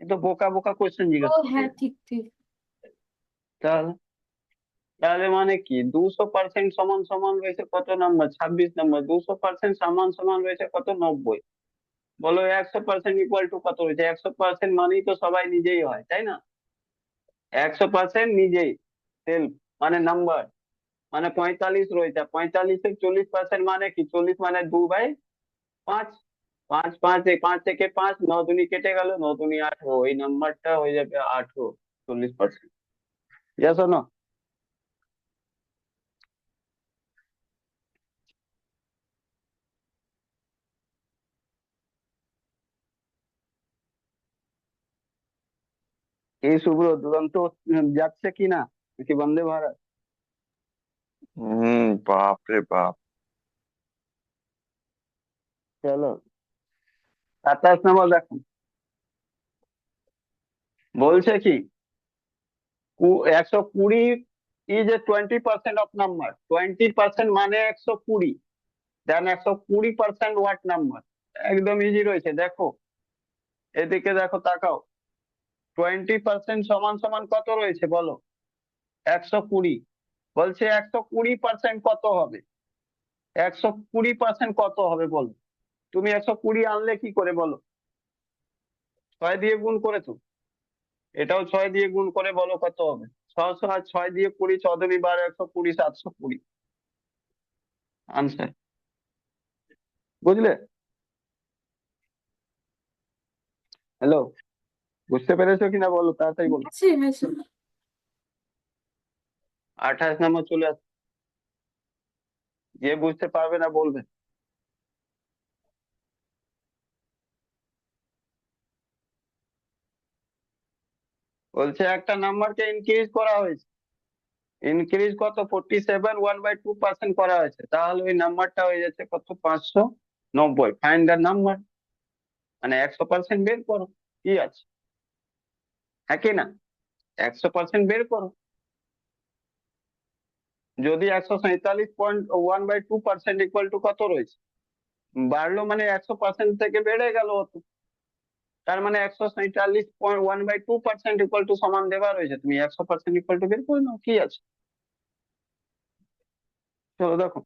এটা বোকা বোকা কোশ্চেন ও জিজ্ঞাসা হ্যাঁ, করবে। ঠিক ঠিক। তাহলে তাহলে মানে কি, 200% সমান সমান রয়েছে কত নাম্বার, 26 নাম্বার, 200% সমান সমান রয়েছে কত, 90। বলো 100% ইকুয়াল টু কত রয়েছে, 100% মানেই তো সবাই নিজেই হয়, তাই না? 100% নিজেই সেলফ, মানে নাম্বার, মানে 45 রয়েছে, 45-এর 40% মানে কি, 40 মানে 2/5, 5 5, এই 5 থেকে 5, 9 দুনি কেটে গেল, 9 দুনি 18, এই নাম্বারটা হয়ে যাবে 18, 40%। Yes or no? এই শুভ্র দুরন্ত যাচ্ছে কিনা, নাকি বন্দে ভারত? বাপ রে বাপ। চলো 27 নম্বর দেখো, বলছে কি 120 ইজ এ 20% অফ নাম্বার, 20% মানে 120, দেন 120% হোয়াট নাম্বার। একদম ইজি রয়েছে, দেখো এদিকে দেখো, তাকাও, 20% সমান সমান কত রয়েছে বলো, 120। বলছে 120% কত হবে, 120% কত হবে বলো। তুমি 120 আনলে কি করে বলো, 6 দিয়ে গুণ করে তো, এটাও 6 দিয়ে গুণ করে বলো কত হবে। 600 আর 6 দিয়ে 20, 6×2 = 120, 720 আনসার। বুঝলে? হ্যালো, বুঝতে পেরেছো কিনা বলো, তাড়াতাড়ি বলো। আছে আছে। 28 নম্বর চলে আসছে, যে বুঝতে পারবে না বলবে। বলছে একটা নাম্বারকে ইনক্রিজ করা হয়েছে, ইনক্রিজ কত, 47 1/2% করা হয়েছে, তাহলে ওই নাম্বারটা হয়ে যাচ্ছে কত, 590। ফাইন্ড দ্য নাম্বার, মানে 100% বের করো, কি আছে, হ্যাঁ কি না, 100% বের করো। যদি 147.1/2% ইকুয়াল টু কত রয়েছে, বাড়লো মানে 100% থেকে বেড়ে গেল অত, তার মানে 147.1/2% ইকুয়াল টু সমান দেওয়া রয়েছে, তুমি 100% ইকুয়াল টু বের করে নাও, কি আছে। চলো দেখো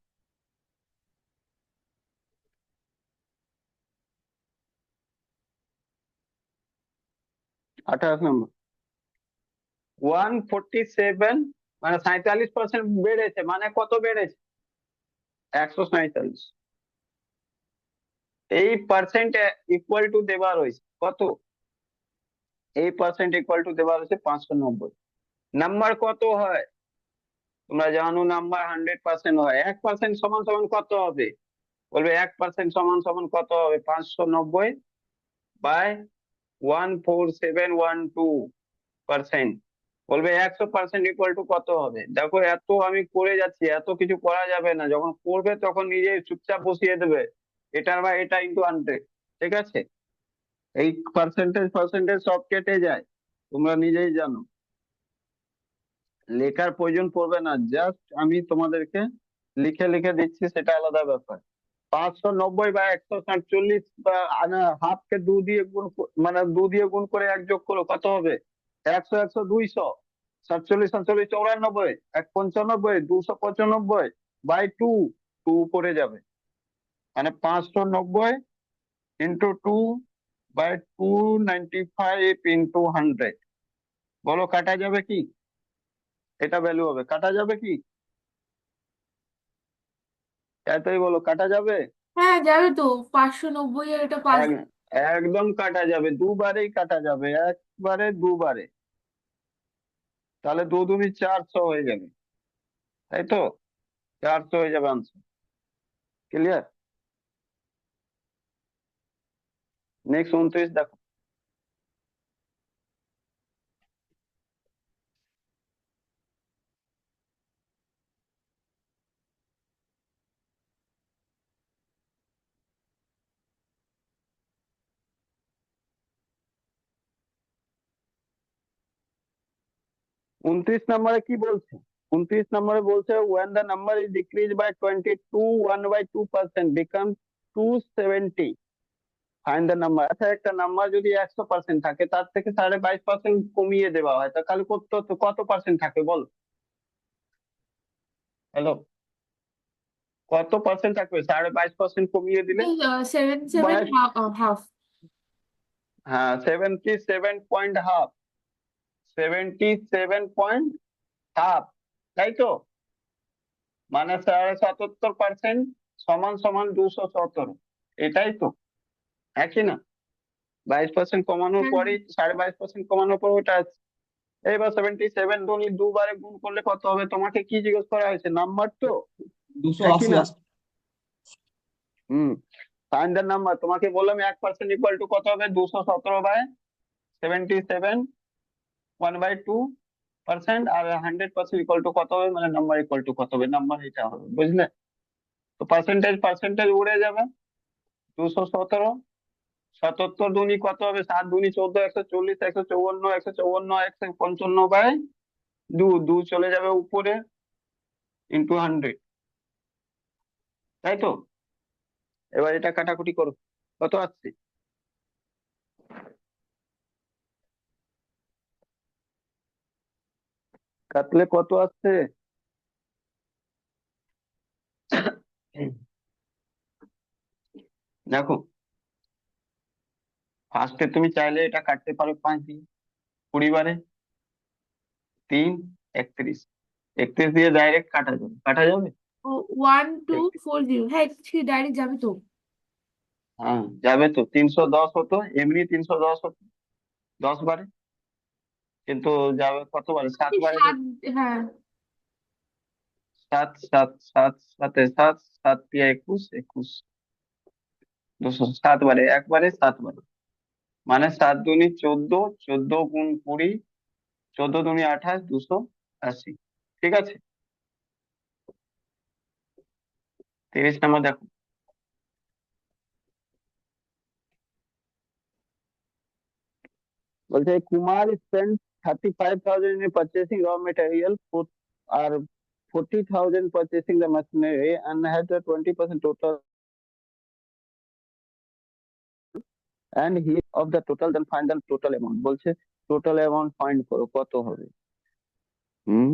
28 নম্বর, 147 মানে 47% বেড়েছে, মানে কত বেড়েছে, 147। এই পার্সেন্ট ইকুয়াল টু দেওয়া রয়েছে কত, এই পার্সেন্ট ইকুয়াল টু দেওয়া রয়েছে 590। নাম্বার কত হয় তোমরা জানো, নাম্বার 100% হয়, 1% সমান সমান কত হবে, বলবে 1% সমান সমান কত হবে, 590/14712, পার্সেন্ট, বলবে 100% ইকুয়াল টু কত হবে। দেখো এত আমি করে যাচ্ছি, এত কিছু করা যাবে না, যখন করবে তখন নিজে চুপচাপ বসিয়ে দেবে এটার বা এটা ইন্টু 100। ঠিক আছে, এই পার্সেন্টেজ পার্সেন্টেজ সব কেটে যায়, তোমরা নিজেই জানো, লেখার প্রয়োজন পড়বে না, জাস্ট আমি তোমাদেরকে লিখে লিখে দিচ্ছি, সেটা আলাদা ব্যাপার। 590 বা 147 বা হাফ কে 2 দিয়ে গুণ মানে 2 দিয়ে গুণ করে 1 যোগ করো, কত হবে? 100 100 200, 47 47 94, 195 295 বাই 2, 2 করে যাবে, মানে 590 ইন্টু 2 বাই 295 ইন্টু 100। বলো কাটা যাবে কি? এটা ভ্যালু হবে, কাটা যাবে কি? এতই বলো, কাটা যাবে? হ্যাঁ যাবে তো, 590 আর এটা 5। এক- একদম কাটা যাবে, দুবারেই কাটা যাবে, একবারে দুবারে। তাহলে 2 2 400 হয়ে যাবে, তাই তো? 400 হয়ে যাবে আনসার। ক্লিয়ার? নেক্সট 29 দেখো। উনত্রিশ নম্বরে কি বলছে? 29 নম্বরে বলছে when the number is decreased by 22 1/2% becomes 270, find the number. আচ্ছা, একটা নাম্বার যদি 100% থাকে, তার থেকে 22.5% কমিয়ে দেওয়া হয়, তাহলে কত কত পার্সেন্ট থাকে বল? হ্যালো, কত পার্সেন্ট থাকবে 22.5% কমিয়ে দিলে? 77 বাইশ, হাফ। হ্যাঁ 77.5, 77.5, তাই তো? মানে 77% সমান সমান 217, এটাই তো, একই না? 22% কমানোর হ্যাঁ পরে 22.5% কমানোর পর ওটা আছে। এইবার 77 দুবারে গুণ করলে কত হবে? তোমাকে কি জিজ্ঞেস করা হয়েছে? নাম্বার তো, একই 280 না? আসছে। হুম, ফাইন্ড দ্য নাম্বার, তোমাকে বললাম 1% ইকুয়াল টু কত হবে? 217/77, 1/2%, আর 100% ইকুয়াল টু কত হবে, মানে নাম্বার ইকুয়াল টু কত হবে, নাম্বার এটা হবে, বুঝলে? তো পার্সেন্টেজ পার্সেন্টেজ উড়ে যাবে। 217, 77 দুনি কত হবে? 7 দুনি 14, 140, 154, 154, 155/2, 2 চলে যাবে উপরে, ইন্টু 100, তাই তো? এবার এটা কাটাকুটি করো, কত আসছে? কাটলে কত আসছে? দেখো, ফার্স্টে তুমি চাইলে এটা কাটতে পারো 5 দিয়ে, 20 বারে 3, 31, 31 দিয়ে ডাইরেক্ট কাটা যাবে, কাটা যাবে। 1240, হ্যাঁ ঠিক ডাইরেক্ট যাবে তো। হ্যাঁ যাবে তো, 310 হতো, এমনি 310 হতো 10 বারে, কিন্তু যাবে কত বারে? 7 এই বারে সাত, যাবে। হ্যাঁ। 7 7 7 7 7 7 দিয়ে 21 21, 207 বারে, একবারে 7 বারে, মানে 7 দুনি 14, 14 গুণ 20, 14 দুনি 28, 280। ঠিক আছে, 30 নম্বর দেখো। বলছে Kumar spend 35,000 in purchasing raw material, আর 40,000 purchasing the machinery, and had a 20% total, and he of the total, then find the total amount। বলছে টোটাল অ্যামাউন্ট ফাইন্ড করো, কত হবে? হুম,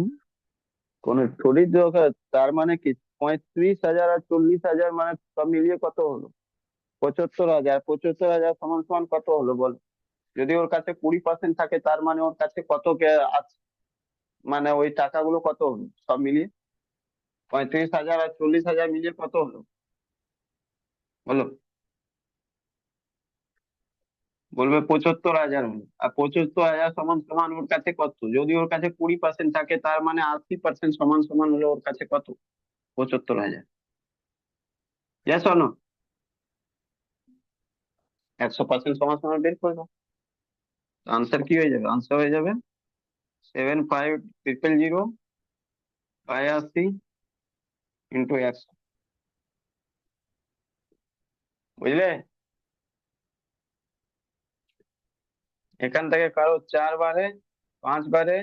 কোন থোড়ি দরকার, তার মানে কি 35,000 আর 40,000 মানে সব মিলিয়ে কত হলো? 75,000, 75,000 সমান সমান কত হলো বল? যদি ওর কাছে 20% থাকে, তার মানে ওর কাছে কত আছে, মানে ওই টাকাগুলো কত হলো সব মিলিয়ে? 35,000 আর 40,000 মিলিয়ে কত হলো বলো? বলবে 75,000 হলো। আর 75,000 সমান সমান ওর কাছে কত? যদি ওর কাছে 20% থাকে, তার মানে 80% সমান সমান হলো ওর কাছে কত? 75,000। Yes or no? 100% সমান সমান বের করে দাও, আনসার কি হয়ে যাবে? আনসার হয়ে যাবে 7500 ইন্টু 100, বুঝলে? এখান থেকে কারো 4 বারে, 5 বারে,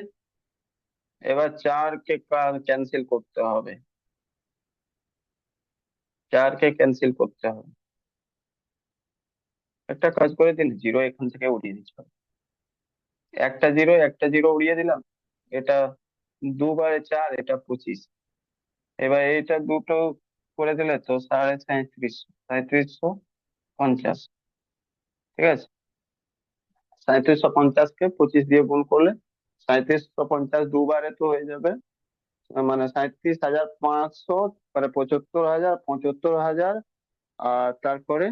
এবার 4 কে ক্যান্সেল করতে হবে, 4 কে ক্যান্সেল করতে হবে। একটা কাজ করে দিন, জিরো এখান থেকে উঠিয়ে দিচ্ছি, একটা জিরো উড়িয়ে দিলাম। এটা 2 বারে 4, এটা 25। এবার এটা দুটো করে দিলে তো 3750, 3750, ঠিক আছে? 3750 কে 25 দিয়ে গুণ করলে 3750 দুবারে তো হয়ে যাবে, মানে 37,500, মানে 75,000, 75,000, আর তারপরে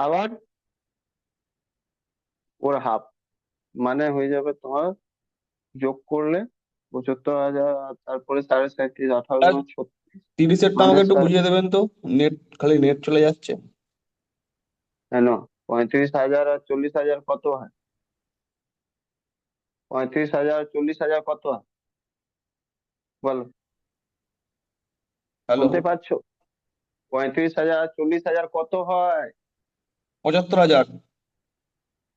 আবার ওর হাফ, মানে হয়ে যাবে তোমার যোগ করলে 75,000, আর তারপরে 37,500, 18 আর গুণ 36, 30-এরটা মানে আমাকে একটু বুঝিয়ে দেবেন তো, নেট খালি নেট চলে যাচ্ছে। কেন? 35,000 আর 40,000 কত হয়? 35,000 আর 40,000 কত হয় বলো? হ্যালো, শুনতে পাচ্ছো? 35,000 আর 40,000 কত হয়? 75,000।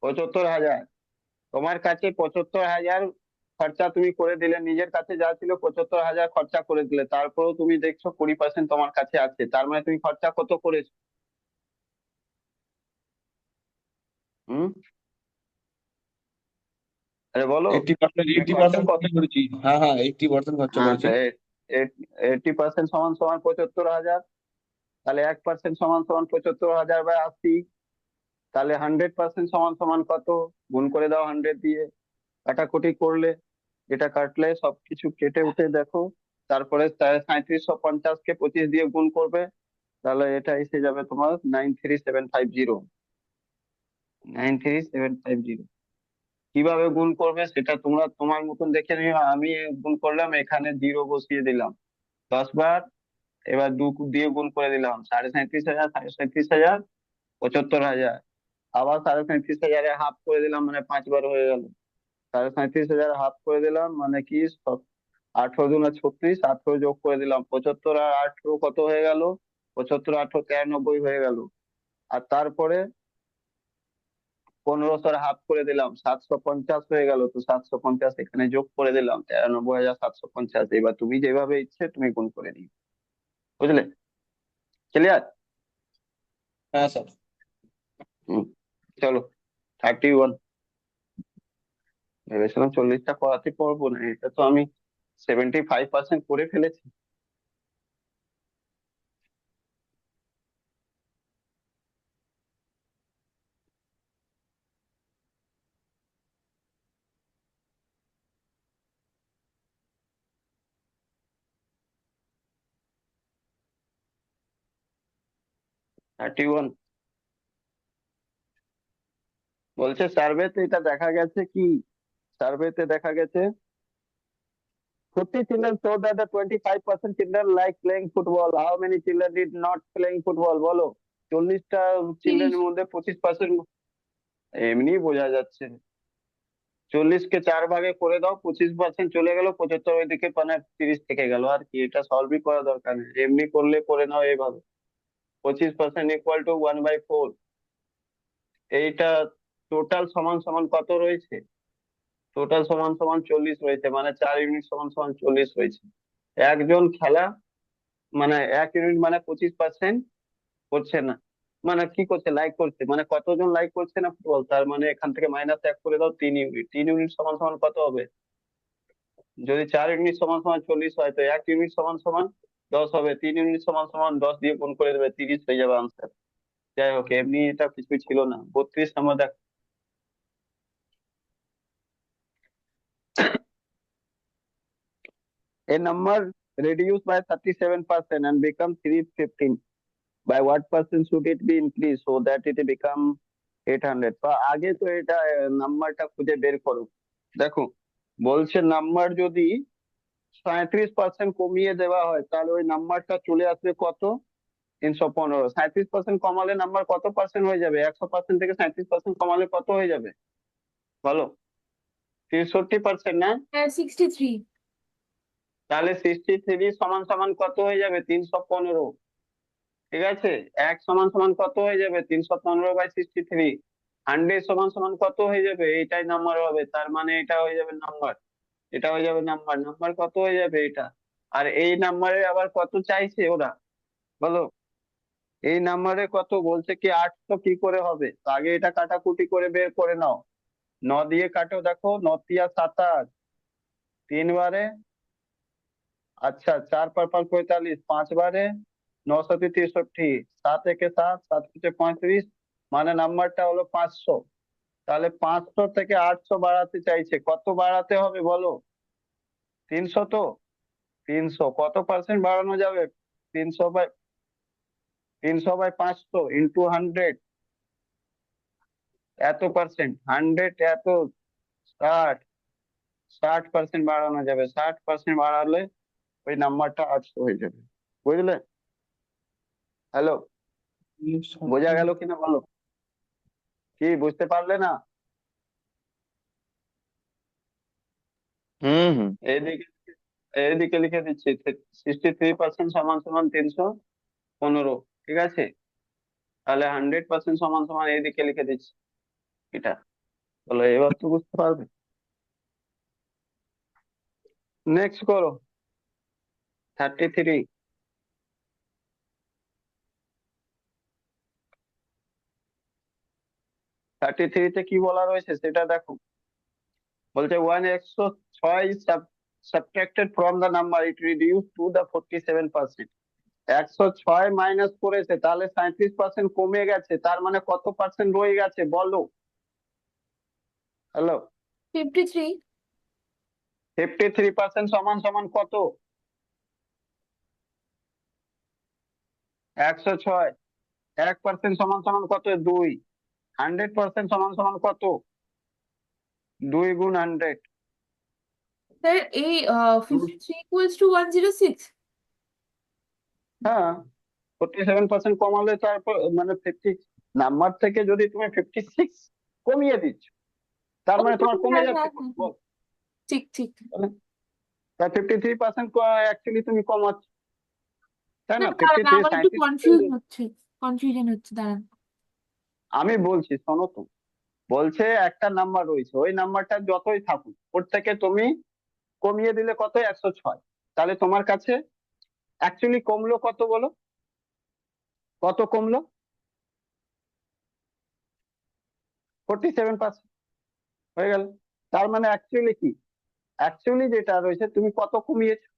75,000। তোমার কাছে 75,000 খরচা তুমি করে দিলে, নিজের কাছে যা ছিল 75,000 খরচা করে দিলে, তারপরেও তুমি দেখছো 20% তোমার কাছে আছে, তার মানে তুমি খরচা কত করেছো? হুম, আরে বলো, 80%, তুমি এইটটি খরচা পার্সেন্ট কত? করেছি। হ্যাঁ হ্যাঁ, 80% খরচা হ্যাঁ, করেছি। তো 80% সমান সমান 75,000, তাহলে 1% সমান সমান 75,000/80, তাহলে 100% সমান সমান কত? গুণ করে দাও 100 দিয়ে, কাটাকুটি করলে, এটা কাটলে সবকিছু কেটে উঠে দেখো, তারপরে 3750-কে 25 দিয়ে গুণ করবে, তাহলে এটা এসে যাবে তোমার 93750, 93750। কিভাবে গুণ করবে সেটা তোমরা তোমার মতন দেখে নিও, আমি গুণ করলাম, এখানে জিরো বসিয়ে দিলাম 10 বার, এবার 2 দিয়ে গুণ করে দিলাম 37,500, 37,500, 75,000, আবার 37,500 হাফ করে দিলাম, মানে 5 বার হয়ে গেল। 37,500 হাফ করে দিলাম, মানে কি 18 দুগুণে 36, 18 যোগ করে দিলাম 75, আর 18 কত হয়ে গেল? 75, 18, 93 হয়ে গেল। আর তারপরে 1500 হাফ করে দিলাম, 750 হয়ে গেল, তো 750 এখানে যোগ করে দিলাম, 93,750। এবার তুমি যেভাবে ইচ্ছে তুমি গুণ করে নিও, বুঝলে? ক্লিয়ার? হ্যাঁ স্যার। হুম, চলো 31। ভেবেছিলাম 40টা করাতে পারবো না, এটা তো আমি 75% করে ফেলেছি। 31 বলছে, সার্ভেতে এটা দেখা গেছে কি, সার্ভেতে দেখা গেছে 50 children show that the 25% children like playing football. How many children did not playing football? বলো। 40টা 30। চিলড্রেনের মধ্যে 25%, এমনি বোঝা যাচ্ছে। 40কে 4 ভাগে করে দাও, 25% চলে গেল, 75 ওইদিকে, মানে 30 থেকে গেল, আর কি, এটা সলভই করা দরকার নেই, এমনি করলে করে নাও এইভাবে। 25% ইকুয়াল টু 1/4, এইটা টোটাল সমান সমান কত রয়েছে? টোটাল সমান সমান 40 রয়েছে, মানে 4 ইউনিট সমান সমান 40 রয়েছে। একজন খেলা, মানে 1 ইউনিট, মানে 25% করছে না, মানে কি করছে, লাইক করছে, মানে কতজন লাইক করছে না ফুটবল, তার মানে এখান থেকে -1 করে দাও, 3 ইউনিট। 3 ইউনিট সমান সমান কত হবে? যদি 4 ইউনিট সমান সমান 40 হয়, তো 1 ইউনিট সমান সমান 10 হবে, 3 ইউনিট সমান সমান 10 দিয়ে গুণ করে দেবে, 30 হয়ে যাবে আনসার। যাই হোক, এমনি এটা কিছু ছিল না। 32 নম্বর দেখ। A number reduced by 37% and become 315, by what percent should it be increased so that it become 800? তো আগে তো এটা নাম্বারটা খুঁজে বের করো। দেখো, বলছে নাম্বার যদি 37% কমিয়ে দেওয়া হয়, তাহলে ওই নাম্বারটা চলে আসবে কত? 315। 37% কমালে নাম্বার কত পার্সেন্ট হয়ে যাবে? 100% থেকে 37% কমালে কত হয়ে যাবে বলো? 63% না? হ্যাঁ 63। তাহলে 63 সমান সমান কত হয়ে যাবে? 315। ঠিক আছে, এক সমান সমান কত হয়ে যাবে? 315/63। 100 সমান সমান কত হয়ে যাবে? এইটাই নাম্বার হবে, তার মানে এটা হয়ে যাবে নাম্বার, এটা হয়ে যাবে নাম্বার। নাম্বার কত হয়ে যাবে? এটা। আর এই নাম্বারে আবার কত চাইছে ওরা, বলো? এই নাম্বারে কত বলছে কি 800 কি করে হবে? তো আগে এটা কাটাকুটি করে বের করে নাও। 9 দিয়ে কাটো, দেখো 9 × 27, 3 বারে, আচ্ছা 4 × 5 = 45, 5 বারে 963, 7 × 1 = 7, 7 × 5 = 35, মানে নাম্বারটা হলো 500। তাহলে 500 থেকে 800 বাড়াতে চাইছে, কত বাড়াতে হবে বলো? 300 তো? 300 কত পার্সেন্ট বাড়ানো যাবে? 300/500 ইন্টু 100, এত পার্সেন্ট। 100 এত 60, 60% বাড়ানো যাবে। 60% বাড়ালে ওই নাম্বারটা 800 হয়ে যাবে। বুঝলে? হ্যালো, বোঝা গেল কিনা বলো? কি বুঝতে পারলে না? হুম হুম। এইদিকে এইদিকে লিখে দিচ্ছি, 63% সমান সমান 315। ঠিক আছে, তাহলে 100% সমান সমান এইদিকে লিখে দিচ্ছি এটা। বলো, এবার তো বুঝতে পারবে। নেক্সট করো, 33। 33-তে কি বলা রয়েছে সেটা দেখো। বলছে 106 subtracted from the number, it reduced to the 47%। 106 minus করেছে, তাহলে 37% কমে গেছে, তার মানে কত পার্সেন্ট রয়ে গেছে বলো? হ্যালো, 53। 53% সমান সমান কত? 106। 1% সমান সমান কত? 2। 100% সমান সমান কত? 2 × 100। স্যার এই 53 ইকুয়ালস টু 106। হ্যাঁ, 47% কমালে তারপর মানে 50 নাম্বার থেকে যদি তুমি 56 কমিয়ে দিচ্ছ, তার ও মানে তোমার কমে হ্যাঁ যাচ্ছে হ্যাঁ কত হ্যাঁ হ্যাঁ, বল? ঠিক ঠিক। তাহলে 53% অ্যাকচুয়ালি তুমি কমাচ্ছ, তাই না না? দাঁড়ান, 53 আমার একটু 37%। কনফিউশন হচ্ছে, দাঁড়ান। আমি বলছি শোনো তো, বলছে একটা নাম্বার রয়েছে, ওই নাম্বারটা যতই থাকুক ওর থেকে তুমি কমিয়ে দিলে কত? 106। তাহলে তোমার কাছে অ্যাকচুয়ালি কমলো কত বলো? কত কমলো? 47% হয়ে গেল। তার মানে অ্যাকচুয়ালি কি, অ্যাকচুয়ালি যেটা রয়েছে তুমি কত কমিয়েছো?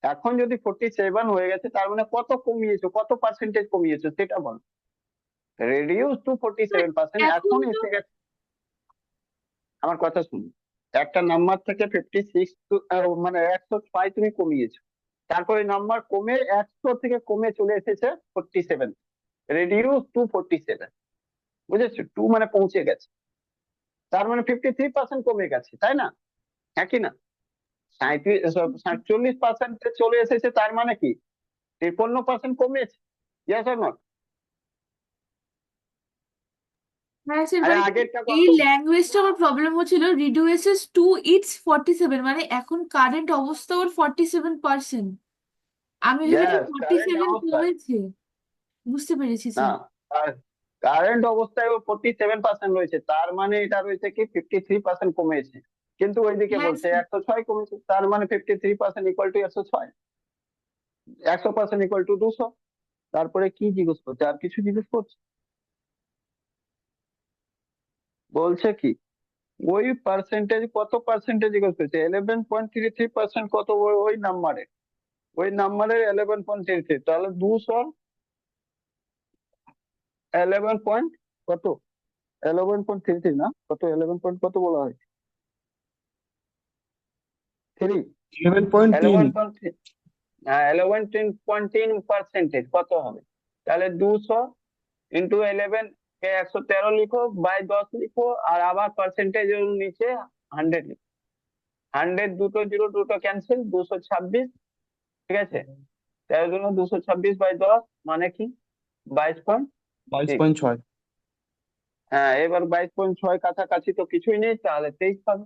এখন যদি 47 হয়ে গেছে, তার মানে কত কমিয়েছো, কত পার্সেন্টেজ কমিয়েছো সেটা বলো। রেডিউস টু স্যার 47%, এখন এখন তো এসে গেছে। আমার কথা শুনুন, একটা নাম্বার থেকে 56 মানে 106 তুমি কমিয়েছো, তারপরে নাম্বার কমে 100 থেকে কমে চলে এসেছে 47, রেডিউস টু 47। বুঝেছো? 2 মানে পৌঁছে গেছে, তার মানে 53% কমে গেছে, তাই না? একই না? 47% চলে এসেছে, তার মানে কি 53% কমেছে। Yes or not? হ্যাঁ স্যার, আরে মানে আগেরটা এই কত? ল্যাঙ্গুয়েজটা আমার প্রবলেম হচ্ছিল, রিডিউসেস টু ইটস 47, মানে এখন কারেন্ট অবস্থা ওর 47%। আমি ভেবেছি ইয়েস, কারেন্ট 47 অবস্থায় কমেছে। বুঝতে পেরেছি না, স্যার। কারেন্ট অবস্থায় ও 47% রয়েছে, তার মানে এটা রয়েছে কি 53% কমেছে। কিন্তু ওইদিকে হ্যাঁ বলছে স্যার। 106 কমেছে, তার মানে 53% ইকুয়াল টু 106, 100% ইকুয়াল টু 200। তারপরে কি জিজ্ঞেস করছে? আর কিছু জিজ্ঞেস করছে? বলছে কি ওই পার্সেন্টেজ, কত পার্সেন্টেজ জিজ্ঞেস করছে? 11.33% কত ওই নাম্বারে, ওই নাম্বারের 11.33, তাহলে 200 11 পয়েন্ট কত? 11.33 না, কত 11 পয়েন্ট কত বলা হয়? 3, 11.3। 11.3। হ্যাঁ, 11.3 কত হবে? তাহলে 200 ইন্টু 11 কে 113 লিখো, বাই 10 লিখো, আর আবার পার্সেন্টেজ নিচে 100 লিখো। 100 দুটো জিরো দুটো ক্যান্সেল, 226। ঠিক আছে, 13×226/10 মানে কি 22.6। 22.6। হ্যাঁ, এবার 22.6 কাছাকাছি তো কিছুই নেই, তাহলে 23 পাবে।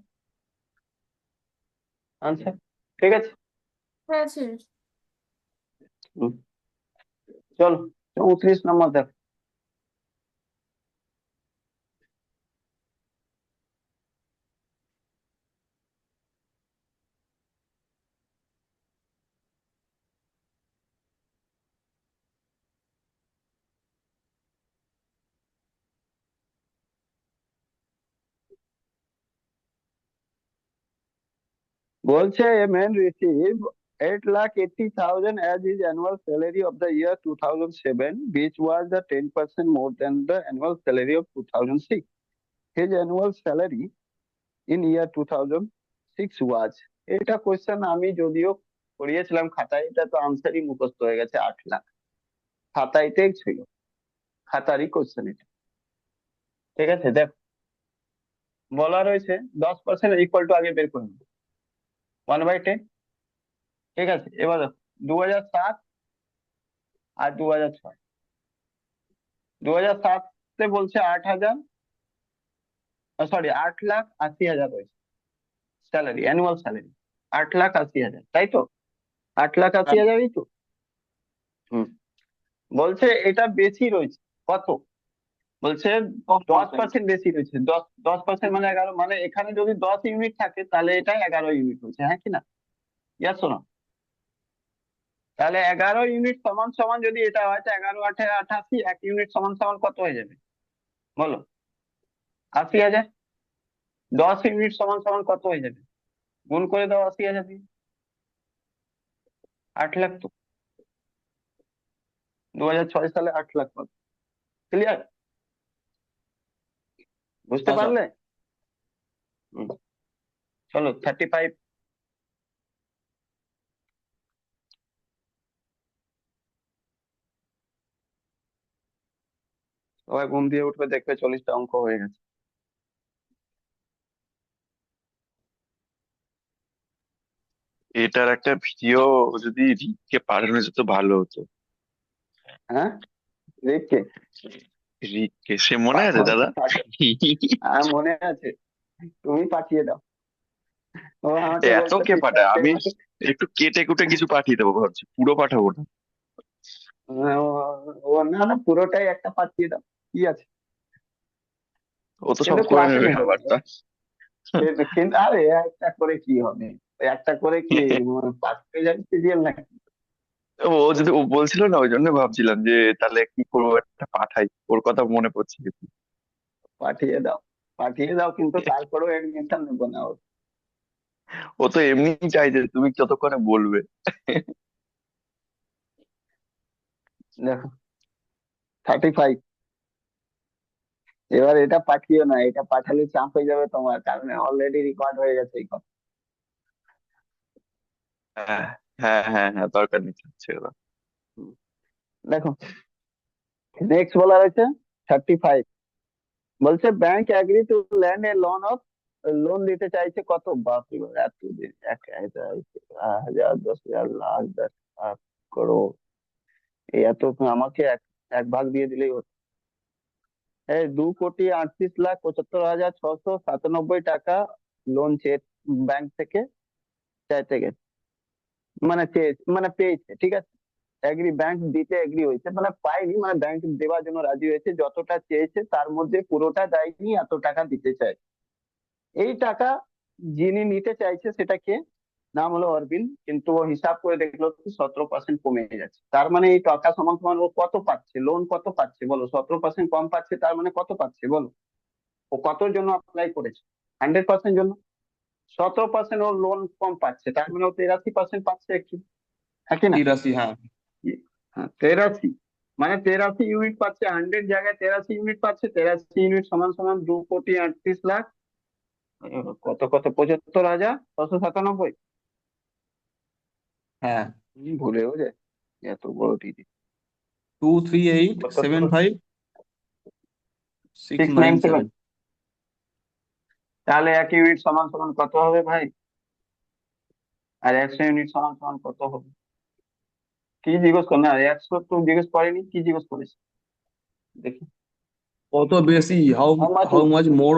আনসার। ঠিক আছে। হ্যাঁ স্যার। হুম, চলো 34 নম্বর দেখো। বলছে a man received 8,80,000 as his annual salary of the year 2007, which was the 10% more than the annual salary of 2006. His annual salary in year 2006 was, এটা কোয়েশ্চেন আমি যদিও করিয়েছিলাম খাতায়, এটা তো আনসারই মুখস্থ হয়ে গেছে, 8 লাখ। খাতাইতেই ছিল, খাতারই কোয়েশ্চেন এটা। ঠিক আছে, দেখ বলা রয়েছে 10% ইকুয়াল টু আগে বের করে নেবো, 1/10। ঠিক আছে, এবার দেখো 2007 আর 2006। 2007-এ বলছে 8,000, সরি 8,80,000 রয়েছে স্যালারি, অ্যানুয়াল স্যালারি 8,80,000, তাই তো? 8,80,000ই তো। হুম, বলছে এটা বেশি রয়েছে কত? বলছে 10% বেশি রয়েছে। 10% মানে 11, মানে এখানে যদি 10 ইউনিট থাকে তাহলে এটা 11 ইউনিট হচ্ছে, হ্যাঁ কি না? ইয়াস শোনো, তাহলে 11 ইউনিট সমান সমান যদি এটা হয় তো 11 8 88, 1 ইউনিট সমান সমান কত হয়ে যাবে বলো? 80,000। 10 ইউনিট সমান সমান কত হয়ে যাবে? গুণ করে দাও 80,000 দিয়ে। 8 লাখ তো। 2006 সালে 8 লাখ কত? ক্লিয়ার? বুঝতে হ্যাঁ স্যার। পারলে? হুম, চলো 35। সবাই ঘুম দিয়ে উঠবে, দেখবে 40টা অঙ্ক হয়ে গেছে। এটার একটা ভিডিও যদি রিককে পাঠানো যেত ভালো হতো। হ্যাঁ, দেখছে। রিককে, সে মনে আছে পাঠাও দাদা? পাঠাও। আর মনে আছে, তুমি পাঠিয়ে দাও। ও আমাকে এত বলছে কে পাঠায়? সিস্টারকে। আমি একটু কেটে কুটে কিছু পাঠিয়ে দেবো ভাবছি, পুরো পাঠাবো না। ও না না, পুরোটাই একটা পাঠিয়ে দাও, কি আছে? ও তো সব কিন্তু করে ক্লাসে নেবে নেবে না। ব্যাপারটা। কিন্তু আরে একটা করে কি হবে? একটা করে কি পাস পেয়ে যাবে সিরিয়াল নাকি? ও বলছিল না, ওই জন্য ভাবছিলাম যে তাহলে কি করবো, একটা পাঠাই, ওর কথা মনে পড়ছে কিছু। পাঠিয়ে দাও, পাঠিয়ে দাও, কিন্তু তারপরেও এডমিশন নেবো না ওর। ও তো এমনি চাইছে তুমি যতক্ষণে বলবে। দেখো 35। এবার এটা পাঠিও না, এটা পাঠালে চাপ হয়ে যাবে তোমার, কারণ অলরেডি রেকর্ড হয়ে গেছে এই কথা। হ্যাঁ হ্যাঁ হ্যাঁ হ্যাঁ, দরকার নেই, ছেড়ে দাও। হুম, দেখো নেক্সট বলা রয়েছে 35। বলছে bank agree to land A loan of, loan দিতে চাইছে কত? বাপরে বাপ, এত দিন 1,000, 1,000, 10,000, লাখ, 10 লাখ, করোড়, এই এত তো আমাকে এক এক ভাগ দিয়ে দিলেই হতো। এই 2,38,75,697 টাকা লোন চেয়ে ব্যাংক থেকে চাইতে গেছে, মানে চেয়ে মানে পেয়েছে, ঠিক আছে। এগ্রি, ব্যাংক দিতে এগ্রি হয়েছে, মানে পায়নি, মানে ব্যাংক দেওয়ার জন্য রাজি হয়েছে, যতটা চেয়েছে তার মধ্যে পুরোটা দেয়নি, এত টাকা দিতে চায়। এই টাকা যিনি নিতে চাইছে সেটা কে? নাম হলো অরবিন্দ, কিন্তু ও হিসাব করে দেখলো কি 17% কমে যাচ্ছে, তার মানে এই টাকা সমান সমান ও কত পাচ্ছে, লোন কত পাচ্ছে বলো? 17% কম পাচ্ছে, তার মানে কত পাচ্ছে বলো? ও কতর জন্য অ্যাপ্লাই করেছে? 100% জন্য। 17% ও লোন কম পাচ্ছে, তার মানে ও 83% পাচ্ছে একটু, হ্যাঁ কি না? 83, হ্যাঁ। হ্যাঁ 83, মানে 83 ইউনিট পাচ্ছে, 100 জায়গায় 83 ইউনিট পাচ্ছে। 83 ইউনিট সমান সমান 2,38,00,000, কত কত 75,697। হ্যাঁ, ভুলেও যায়, এত বড় টিটি। 697। 238,75,697। তাহলে 1 ইউনিট সমান সমান কত হবে ভাই? আর 100 ইউনিট সমান সমান কত হবে? কি জিজ্ঞেস কর না, 100 তো জিজ্ঞেস করেনি, কি জিজ্ঞেস করেছে দেখি। কত বেশি? How how much? How much more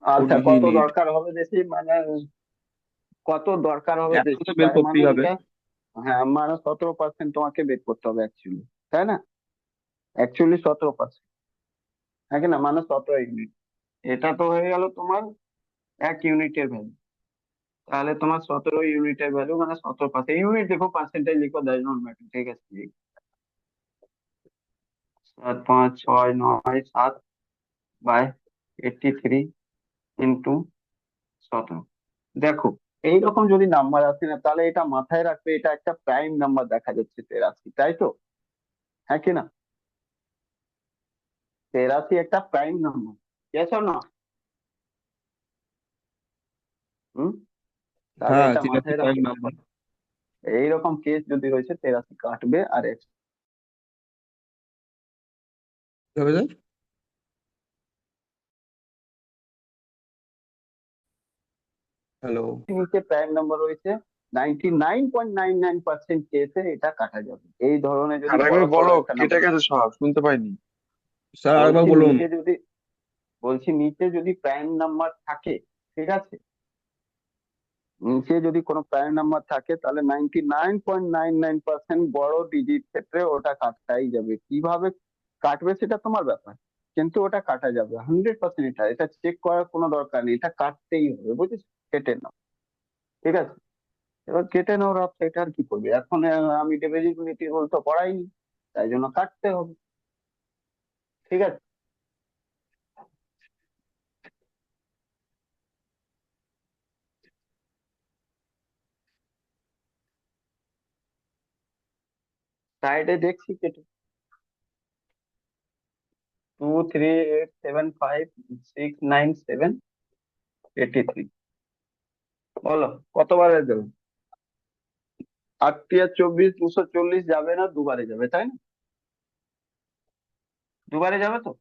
আচ্ছা, উড হি কত নিড? দরকার হবে বেশি, মানে কত দরকার হবে একশো তো বেশি, বের তার মানে করতেই হবে। এটা, হ্যাঁ মানে 17% তোমাকে বের করতে হবে অ্যাকচুয়ালি, তাই না? অ্যাকচুয়ালি 17%, হ্যাঁ কি না, মানে 17 ইউনিট। এটা তো হয়ে গেল তোমার 1 ইউনিটের ভ্যালু। তাহলে তোমার 17 ইউনিটের ভ্যালু মানে 17%, ইউনিট লিখো পার্সেন্টেজ লিখো, দ্যাটস নট ম্যাটার, ঠিক আছে। 7, 5, 6, 9, 7/83 ইন্টু 17। দেখো এইরকম যদি নাম্বার আসে না, তাহলে এটা মাথায় রাখবে, এটা একটা প্রাইম নাম্বার দেখা যাচ্ছে 83, তাই তো, হ্যাঁ কি না? 83 একটা প্রাইম নাম্বার, ইয়েস অর না? হুম। তাহলে হ্যাঁ, এটা ঠিক আছে, মাথায় প্রাইম রাখো। নাম্বার। এইরকম কেস যদি রয়েছে 83 কাটবে আর কি হবে স্যার? হ্যালো? নিচে প্রাইম নাম্বার রয়েছে, 99.99% কেসে এটা কাটা যাবে। এই ধরনের যদি আরেকবার বড় সড়ো বলো, একটা কেটে নাম্বার, গেছে সব, শুনতে পাইনি। স্যার আরেকবার বলছি বলুন। নিচে যদি, বলছি নিচে যদি প্রাইম নাম্বার থাকে, ঠিক আছে, নিচে যদি কোনো প্রাইম নাম্বার থাকে তাহলে 99.99% বড় ডিজিট ক্ষেত্রে ওটা কাটাই যাবে। কিভাবে কাটবে সেটা তোমার ব্যাপার, কিন্তু ওটা কাটা যাবে 100%। এটা এটা চেক করার কোনো দরকার নেই, এটা কাটতেই হবে, বুঝেছো? কেটে নাও, ঠিক আছে। এবার কেটে নাও রাফ, এটা আর কি করবে এখন, আমি ডিভিজিবিলিটি রুল তো পড়াইনি, তাই জন্য কাটতে হবে, ঠিক আছে। সাইডে দেখছি কেটে, 2, 3, 8, 7, 5, 6, 9, 7, 83, বলো কতবারে দেবে? 8 আর 24, 240 যাবে না, দুবারে যাবে, তাই না? দুবারে যাবে তো,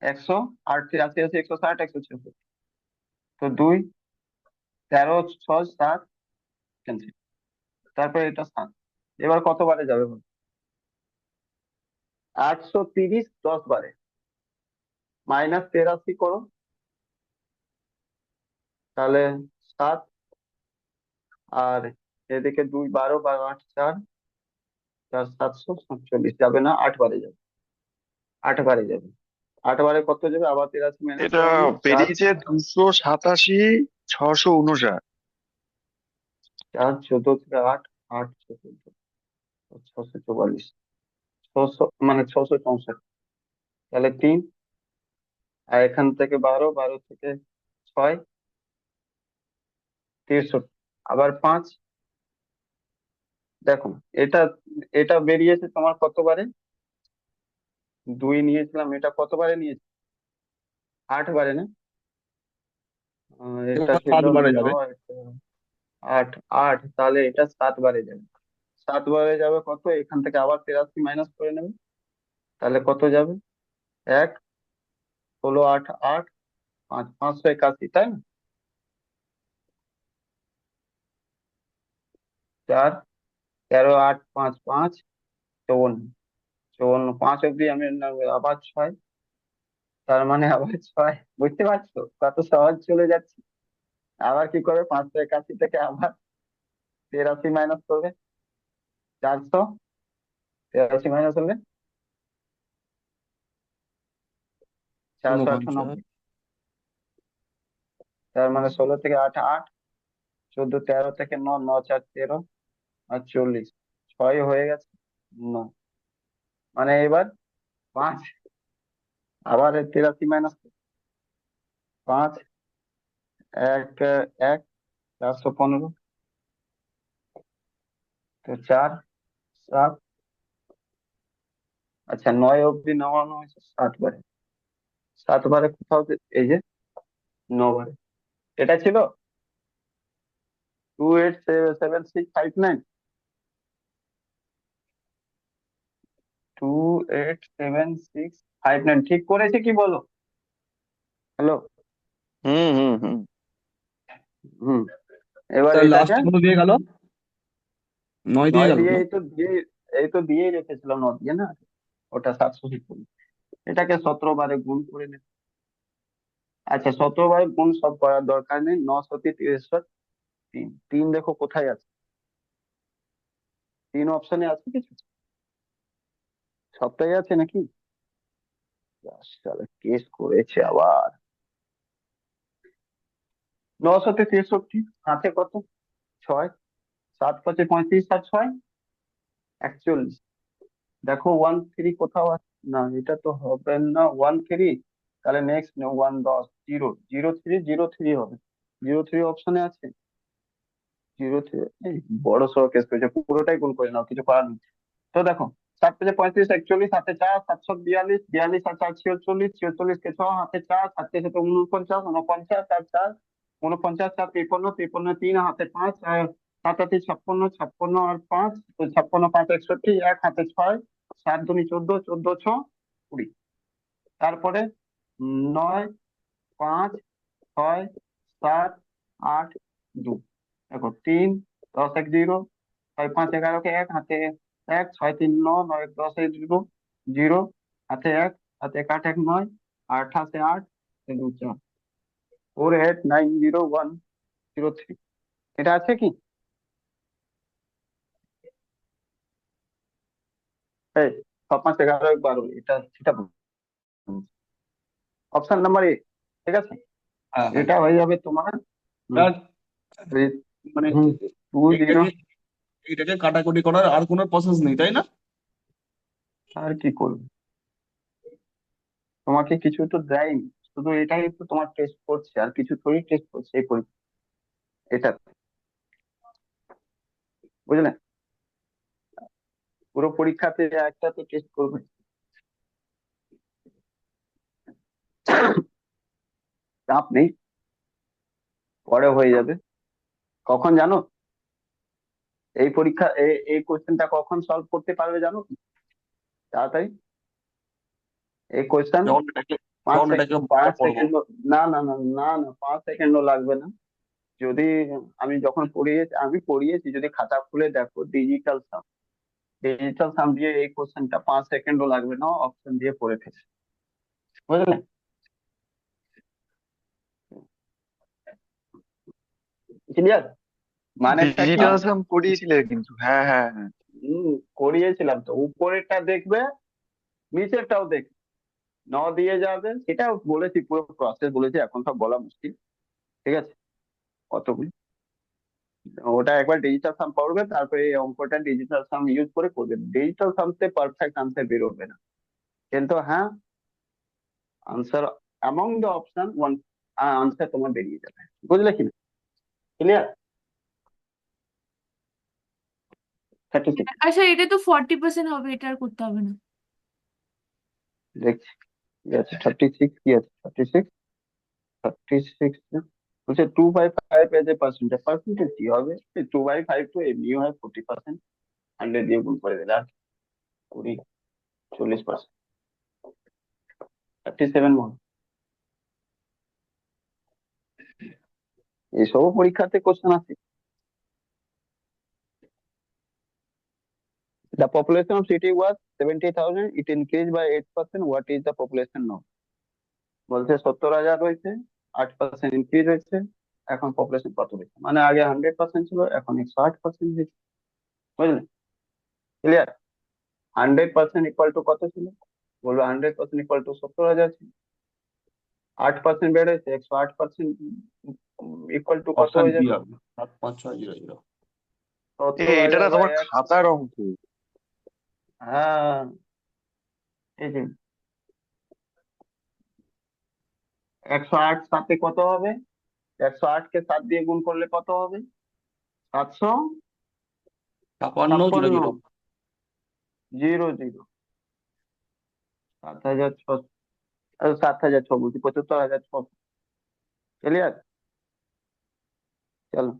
108, 80, 80, 160, 166, তো 2, 13, 6, 7 ক্যান্সেল, তারপরে এটা 7, এবার কতবারে যাবে বলো? 830 10 বারে, -83 করো, তাহলে 7, আর এদিকে 2, 12, 12, 8, 4, 4, 747 যাবে না, 8 বারে যাবে, 8 বারে যাবে, 8 বারে কত যাবে, আবার 83 মাইনাস এটা করে নিই, 4, বেরিয়েছে 287, 659। 4, 14 থেকে 8, 8, 14, 644, 600 মানে 664, তাহলে 3, আর এখান থেকে 12, 12 থেকে 6, 63, আবার 5। দেখো এটা, এটা বেরিয়েছে তোমার কতবারে, 2 নিয়েছিলাম, এটা কতবারে নিয়েছি, 8 বারে না? এটা এবার ছিল 7 বারে যাবে। 9, 8, 8, তাহলে এটা 7 বারে যাবে। 7 বারে যাবে কত, এখান থেকে আবার 83 মাইনাস করে নেবে, তাহলে কত যাবে, 1, 16, 8, 8, 5, 581, তাই না? 4, 13, 8, 5, 5, 54, 54, 5 অব্দি আমি আবার 6, তার মানে আবার 6, বুঝতে পারছো কত সহজ চলে যাচ্ছে। আবার কি করবে, 581 থেকে আবার 83 মাইনাস করবে, 400, 83 মাইনাস হলে 49। 498, তার মানে 16 থেকে 8, 8, 14, 13 থেকে 9, 9, 4, 13, আর 40, 6 হয়ে গেছে, 9, মানে এবার 5, আবার 83 মাইনাস 5, 1, 1, 415, তো 4, 7, আচ্ছা 9 অব্দি নামানো হয়েছে 7 বারে, 7 বারে কোথাও এই যে 9 বারে, এটা ছিল 2, 8, 7, 6, 5, 9, 2, 8, 7, 6, 5, 9, ঠিক করেছে কি বলো? হ্যালো? হুম, হুম, হুম। হুম। এবার স্যার এটাকে লাস্ট কত দিয়ে গেল? 9 দিয়ে 9 গেল দিয়ে, তো? এই তো দিয়েই রেখেছিলাম 9 দিয়ে না, ওটা 770, এটাকে 17 বারে গুণ করে নেবে, আচ্ছা, 17 গুণ সব করার দরকার নেই, 9 × 3 = 3। 3 দেখো কোথায় আছে, 3 অপশনে আছে কিছু, সবটাই আছে নাকি? কেস করেছে আবার। 9 × 63, হাতে কত? 6। 7 × 5 = 35, আর 6 = 41। দেখো 1 3 কোথাও আছে না, এটা তো হবে না 1 3। তাহলে নেক্সট 1 10 0 0 3 হবে, 0 3 অপশনে আছে। 0 3, বড় সড়ো কেস করেছে, পুরোটাই গুণ করে নাও, কিছু করার নেই। তো দেখো 7 × 5 = 35, 41, হাতে 4, 7 × 42, 42 আর 4 = 46, 46 কে 6, হাতে 4, 7 × 7 = 49, 49 আর 4 49, 4 53, 53 3, হাতে 5, আর 7 × 8 = 56, 56 আর 5 তো 56, 5 = 61, 1 হাতে 6, 7 × 2 = 14, 14 6 20। তারপরে 9 5 6 7 8 2, দেখো 3 10 1 0, 6 5 11 কে 1, হাতে 1, 6 3 9, 9 1 10 0 0, হাতে 1, হাতে 1 8 1 9, 8 হাতে 8 2 4, 4 8 9 0 1 0 3। এটা আছে কি? এই 6 5 11 12, এটা সেটা অপশন নাম্বার এ, ঠিক আছে? হ্যাঁ হ্যাঁ। এটা হয়ে যাবে তোমার আর মানে 2 0। এইটাকে এইটাকে কাটাকুটি করার আর কোনো প্রসেস নেই, তাই না? আর কি করবে, তোমাকে কিছু তো দেয়নি, শুধু এটাই তো তোমার টেস্ট করছে, আর কিছু থোড়ি টেস্ট করছে এই পরীক্ষা, এটা, বুঝলে? পুরো পরীক্ষাতে একটা তো টেস্ট করবে। চাপ নেই, পরে হয়ে যাবে। কখন জানো এই পরীক্ষা, এই কোশ্চেনটা কখন সলভ করতে পারবে জানো কি? তাড়াতাড়ি এই কোশ্চেন যখন এটাকে পাঁচ যখন সেকেন্ড এটাকে বার 5 করবো। সেকেন্ড, না না না না না, 5 সেকেন্ডও লাগবে না। যদি আমি যখন আমি পড়িয়েছি, যদি খাতা খুলে দেখো, ডিজিটাল সাম দিয়ে এই কোশ্চেনটা 5 সেকেন্ডও লাগবে না, অপশন দিয়ে পড়ে ফেলছে, বুঝলে? ক্লিয়ার? মানেটা কি? ডিজিটাল সাম পড়িয়েছিলে কিন্তু, হ্যাঁ হ্যাঁ হ্যাঁ। হম, করিয়েছিলাম তো। উপরেরটা দেখবে, নিচেরটাও দেখবে, দিয়ে যাবে, সেটা বলেছি, পুরো প্রসেস বলেছি, এখন সব বলা মুশকিল, ঠিক আছে? কতগুলি, ওটা একবার ডিজিটাল সাম পড়বে, তারপরে এই অঙ্কটা ডিজিটাল সাম ইউজ করে করবে। ডিজিটাল সামতে পারফেক্ট আনসার বেরোবে না, কিন্তু হ্যাঁ, answer among the option one, answer তোমার বেরিয়ে যাবে, বুঝলে কি? ক্লিয়ার? 36, আচ্ছা, এটা তো 40% হবে, এটা আর করতে হবে না। দেখছি কি আছে। 36 কি আছে? 36, 36 বলছে 2/5 এজ এ পার্সেন্টেজ। পার্সেন্টেজ কি হবে? 2/5 তো এমনি হয় 40%, 100 দিয়ে গুণ করে দিলে আর 20 40%, 37 মনে হয়। এইসব পরীক্ষাতে কোশ্চেন আছে। The population of city was 70,000. It increased by 8%. What is the population now? বলছে 70,000 হয়েছে, 8% ইনক্রিজ হয়েছে, এখন পপুলেশন কত হয়েছে? মানে আগে 100% ছিল, এখন 108% হয়েছে, বুঝলে? ক্লিয়ার? 100% ইকুয়াল টু কত ছিল? বলবো 100% ইকুয়াল টু 70,000 ছিল, 8% বেড়েছে, 108% ইকুয়াল টু কত অপশন হয়ে বি যাবে? হবে 7 5 6 0 0। এটা 70,000 না বাই তোমার 1। খাতার অঙ্ক। হ্যাঁ, এই যে 108 সাথে কত হবে? 108 কে 7 দিয়ে গুণ করলে কত হবে? 700 56 0 ছাপ্পান্ন 0। 0 0, 7,600, 7,600 বলছি, 75,600। ক্লিয়ার? চলো,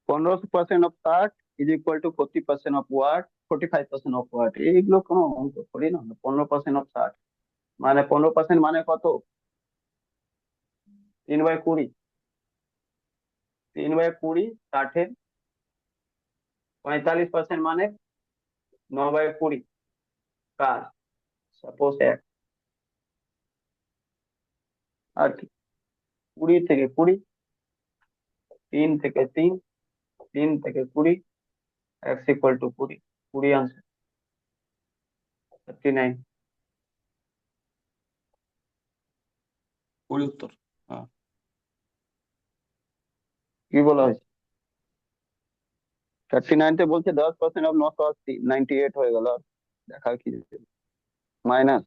15% of 60 is equal to 40% of what, 45% of what. এইগুলো কোনো অঙ্ক করি না। 15% অফ 60 মানে 15% মানে কত? 3/20, 3/20 60-এর 45% মানে 9/20, কার? সাপোজ 1, আর কি। 20 থেকে 20, 3 থেকে 3, 3 থেকে 20, x ইকুয়াল টু 20, 20 আনসার, 39। কুড়ি উত্তর। হ্যাঁ, কি বলা হয়েছে? 39তে বলছে 10% অফ 980, 98 হয়ে গেল। আর দেখার কি, minus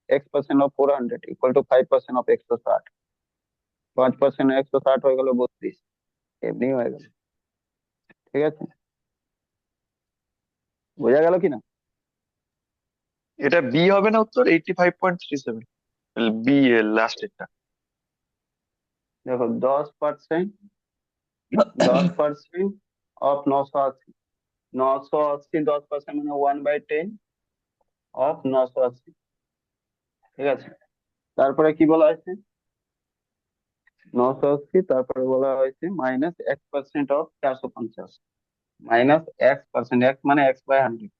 x% of 400 equal to 5% of 160, 5% 160 হয়ে গেল 32, এমনি হয়ে গেল। ঠিক আছে, বোঝা গেল কিনা? এটা বি হবে না উত্তর? 85.37 বি এর লাস্টেরটা। দেখো 10%, 10% অফ 980, 980 10% মানে 1/10 অফ 980। ঠিক আছে, তারপরে কি বলা হয়েছে? 980, তারপরে বলা হয়েছে minus 1% of 450, minus x%, x মানে x/100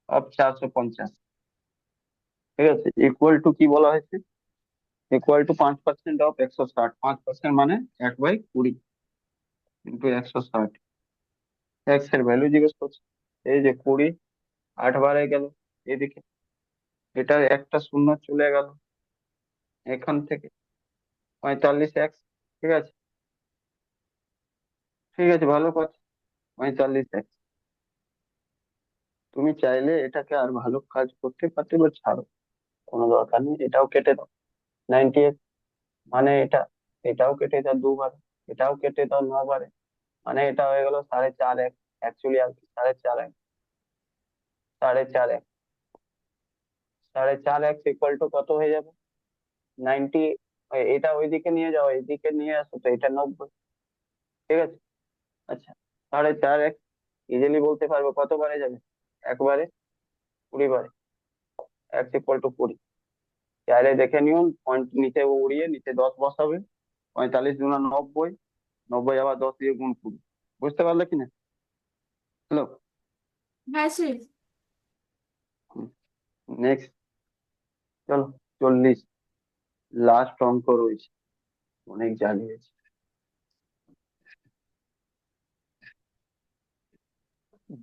অফ 450। ঠিক আছে, ইকুয়াল টু কি বলা হয়েছে? ইকুয়াল টু 5% অফ 160, 5% মানে 1/20 ইন্টু 160। এক্স এর ভ্যালু জিজ্ঞেস করছে। এই যে 20, 8 বারে গেল এদিকে, এটা একটা শূন্য চলে গেল এখান থেকে, 45x। ঠিক আছে, ঠিক আছে, ভালো কথা, 45x। তুমি চাইলে এটাকে আর ভালো কাজ করতে পারতে, বা ছাড়ো, কোনো দরকার নেই, এটাও কেটে দাও। 98 মানে এটা, এটাও কেটে দাও 2 বার, এটাও কেটে দাও 9 বারে, মানে এটা হয়ে গেল 4.5x। অ্যাকচুয়ালি আর কি 4.5x, 4.5x, 4.5x equal to কত হয়ে যাবে? 90। এটা ওইদিকে নিয়ে যাও, এইদিকে নিয়ে আসো, তো এটা 90। ঠিক আছে, আচ্ছা, 4.5x ইজিলি বলতে পারবো কতবারে যাবে? একবারে, 20 বারে, x ইকুয়াল টু 20। চাইলে দেখে নিও, পয়েন্ট নিচে উড়িয়ে নিচে 10 বসাবে, 45 দুনা 90, 90 আবার 10 দিয়ে গুণ 20। বুঝতে পারলে কিনা? হ্যালো, হ্যাঁ স্যার। নেক্সট, চলো 40, লাস্ট অঙ্ক রয়েছে, অনেক জ্বালিয়েছে।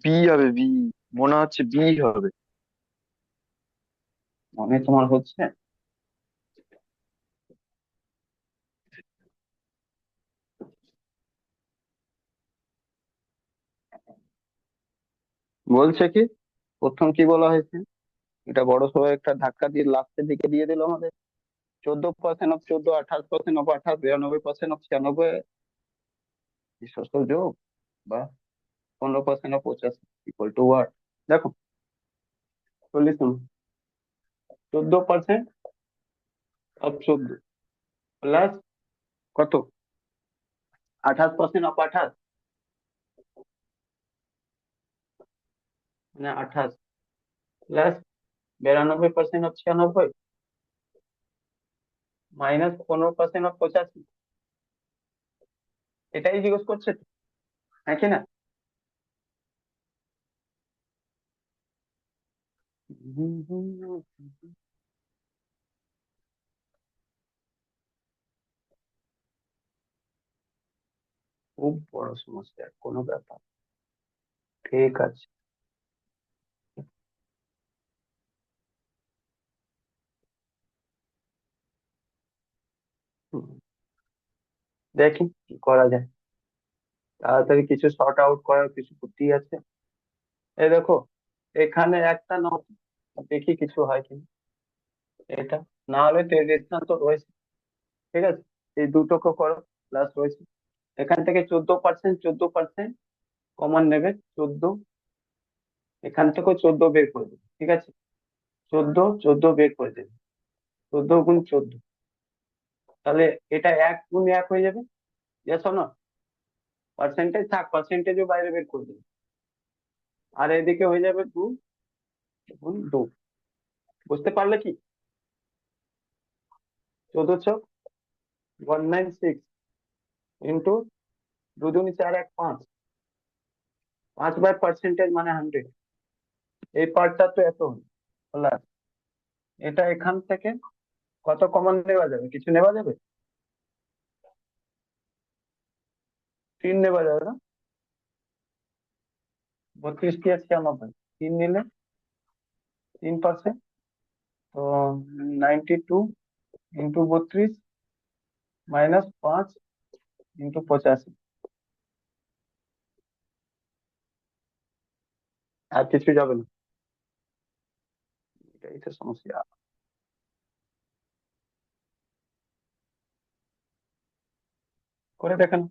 বি হবে, বি মনে হচ্ছে, বি হবে। মনে তোমার হচ্ছে? বলছে কি, প্রথম কি বলা হয়েছে? এটা বড় সড়ো একটা ধাক্কা দিয়ে লাস্টের দিকে দিয়ে দিল আমাদের। 14% অফ 14, 28% অফ 28, 92% অফ 96, ষষ্ঠ যোগ বা 15% অফ 85 ইকুয়াল টু ওয়াট? দেখো 40, 14% অফ 14 প্লাস কত, 28% অফ 28, মানে 28 প্লাস 92% অফ 96, মাইনাস 15% অফ 85। এটাই জিজ্ঞেস করছে তো, হ্যাঁ কি না? খুব বড় সমস্যা, কোনো ব্যাপার, ঠিক আছে। হুম, দেখি কি করা যায়, তাড়াতাড়ি কিছু শর্ট আউট করার কিছু বুদ্ধি আছে? এই দেখো, এখানে একটা নাও, দেখি কিছু হয় কিনা। এটা না হলে তো দৃষ্টান্ত রয়েছে। ঠিক আছে, এই দুটোকে করো, প্লাস রয়েছে, এখান থেকে 14%, 14% কমন নেবে, 14, এখান থেকেও 14 বের করে দেবে। ঠিক আছে, 14, 14 বের করে দেবে, 14 গুণ 14, তাহলে এটা 1 গুণ 1 হয়ে যাবে। শোনো, পার্সেন্টেজ থাক, পার্সেন্টেজও বাইরে বের করে দেবে, আর এদিকে হয়ে যাবে 2 গুণ 2। বুঝতে পারলে কি? 14,196 ইন্টু 2 দুনি 4, 1 5, 5/, পার্সেন্টেজ মানে 100। এই পার্টটা তো এত হলো, প্লাস এটা এখান থেকে কত কমন নেওয়া যাবে? কিছু নেওয়া যাবে? তিন নেওয়া যাবে না, 32 টিয়া 96, তিন নিলে 3%, তো 92 ইন্টু 32 মাইনাস 5 ইন্টু 85, আর কিছু যাবে না, এটাই তো সমস্যা। করে দেখেন,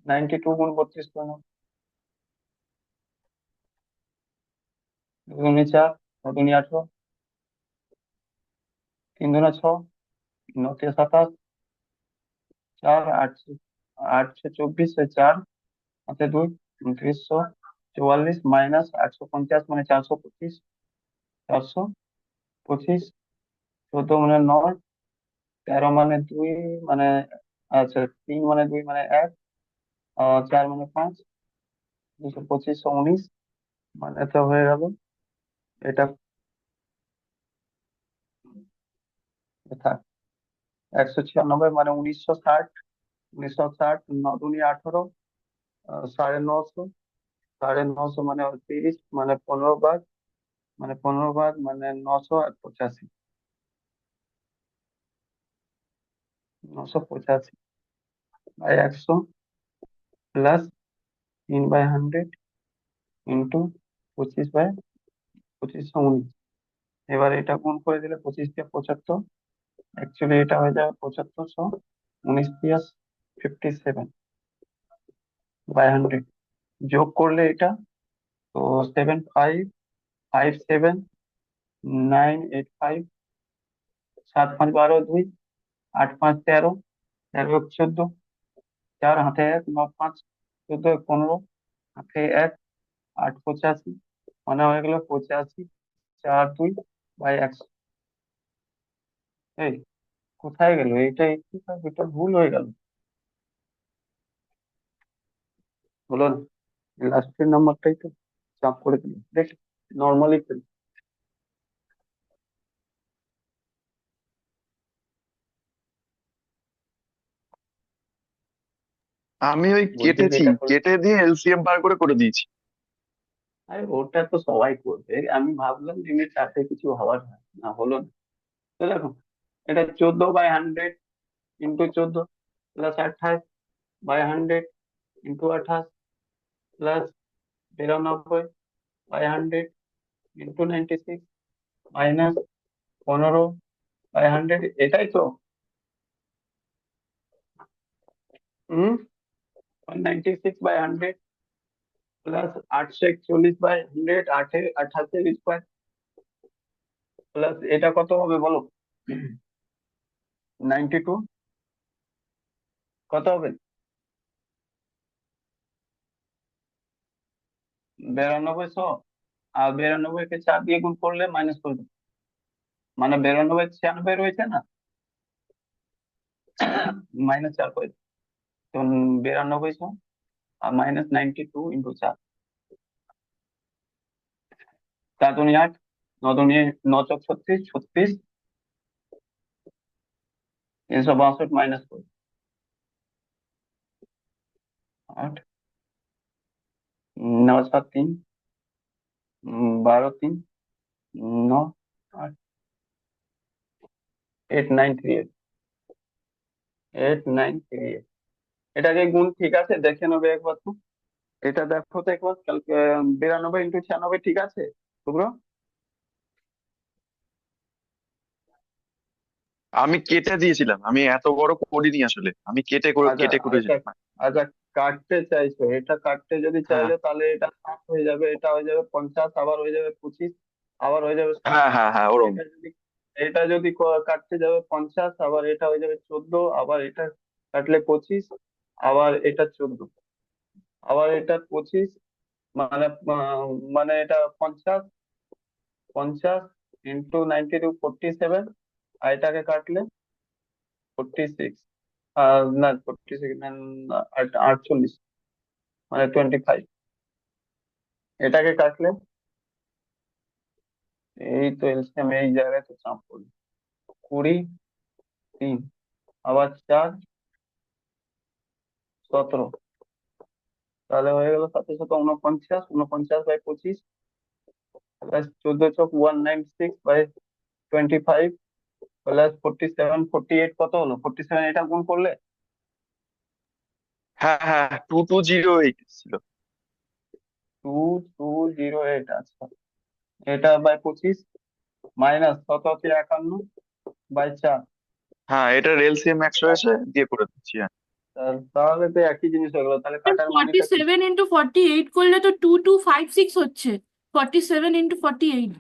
92 গুণ 32 করে নাও, 2 দুগুণে 4, 4 দুগুণে 18, 3 দুগুণে 6, 9 তে 27, 4 8 8 24, 4 হাতে 2, 2944 মাইনাস 850 মানে 425, 425, 14 মানে 9, 13 মানে 2 মানে, আচ্ছা 3 মানে 2 মানে 1, 4 মানে 5, 225, 19 মানে তো হয়ে গেল এটা, থাক, 196 মানে 1960, 1960, 9 দুনি 18, 950, 950 মানে 30 মানে 15 ভাগ, মানে 15 ভাগ মানে 985, 985 বাই 100 প্লাস 3/100 ইন্টু 25/2519। এবার এটা গুণ করে দিলে 25 দিয়ে 75, অ্যাকচুয়ালি এটা হয়ে যাবে 7500, 19 দিয়ে 57/100, যোগ করলে এটা, তো 7557,985, 7 5 12 2, 8 5 13, 13 14, 4 হাতে 1, 9 5 14 15, হাতে 1, 8 85 মানে হয়ে গেল 85 4 2 বাই 100। এই কোথায় গেল এইটা, একটু এটা ভুল হয়ে গেল, হলো না, লাস্টের নাম্বারটাই তো চাপ করে দিল, দেখ নর্মালি আমি ওই বলছি যে কেটেছি, এটা করে। কেটে দিয়ে এলসিএম বার করে করে দিয়েছি। আরে ওটা তো সবাই করবে, আমি ভাবলাম লিমিট চারটে কিছু হওয়ার হয় না, হলো না। তো দেখো, এটা 14/100 into 14 plus 28/100 into 28 plus 92/100 into 96 minus 15/100, এটাই তো। হুম, 196/100 প্লাস 841/100, 28 স্কোয়ার প্লাস এটা কত হবে বলো, 92 কত হবে, 9200, আর 92 কে 4 দিয়ে গুণ করলে মাইনাস করবে, মানে 92 96 রয়েছে না, মাইনাস 4 করে, তো 9200 আর মাইনাস 92 ইন্টু 4, 4 দুনি 8, 9 দুনি 9 চক 36, 36, 362 মাইনাস করে 8, 9 7 3, 12 3, 9 8, 8938, 8938, এটাকে গুণ ঠিক আছে দেখে নেবে একবার তো, এটা দেখো তো একবার কালকে, 92 ইন্টু 96 ঠিক আছে তোমরা? আমি কেটে দিয়েছিলাম, আমি এত বড় করিনি আসলে, আমি আচ্ছা কেটে আচ্ছা করেছিলাম। আচ্ছা, কাটতে চাইছো, এটা কাটতে যদি হ্যাঁ চাইলে তাহলে এটা 60 হয়ে যাবে, এটা হয়ে যাবে 50, আবার হয়ে যাবে 25, আবার হয়ে যাবে 60, হ্যাঁ হ্যাঁ হ্যাঁ ওরম। এটা যদি কাটতে যাবে 50, আবার এটা হয়ে যাবে 14, আবার এটা কাটলে 25, আবার এটা 14, আবার এটা 25, মানে মানে এটা 50, 50 ইন্টু 92 47, আর এটাকে কাটলে 46, না 46 48 মানে 25, এটাকে কাটলে, এই তো এলসিএম এই জায়গায় তো চাপ পড়লো, 20 3, আবার 4 17, তাহলে হয়ে গেল 749, 49/25 প্লাস 14 × 196/25 প্লাস 47, 48 কত হলো? 47 এটা গুণ করলে হ্যাঁ হ্যাঁ, 2208 ছিল। 2208, আচ্ছা। এটা বাই 25 মাইনাস 51/4। হ্যাঁ, এটার এলসিএম 100 এসে দিয়ে করে দিচ্ছি, হ্যাঁ। তাহলে তো একই জিনিস হয়ে গেলো, তাহলে কাটার ফর্টি মানেটা কি? সেভেন ইন্টু 48 করলে তো 2256 হচ্ছে। 47 × 48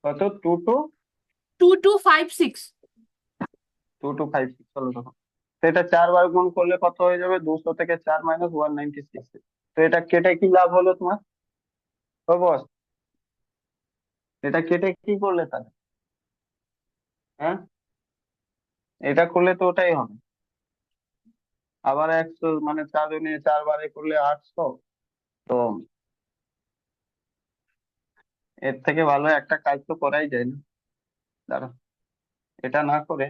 কত? 22 2256। 2256, চলো তখন। তো এটা 4 বার গুণ করলে কত হয়ে যাবে? 200 থেকে 4 মাইনাস 196। তো এটা কেটে কি লাভ হলো তোমার? ও বস, এটা কেটে কি করলে তাহলে? হ্যাঁ, এটা করলে তো ওটাই হবে। আবার 100 মানে 4 করলে 800। তো এর থেকে ভালো একটা কাজ তো করাই যায় না? দাঁড়া, এটা না করে,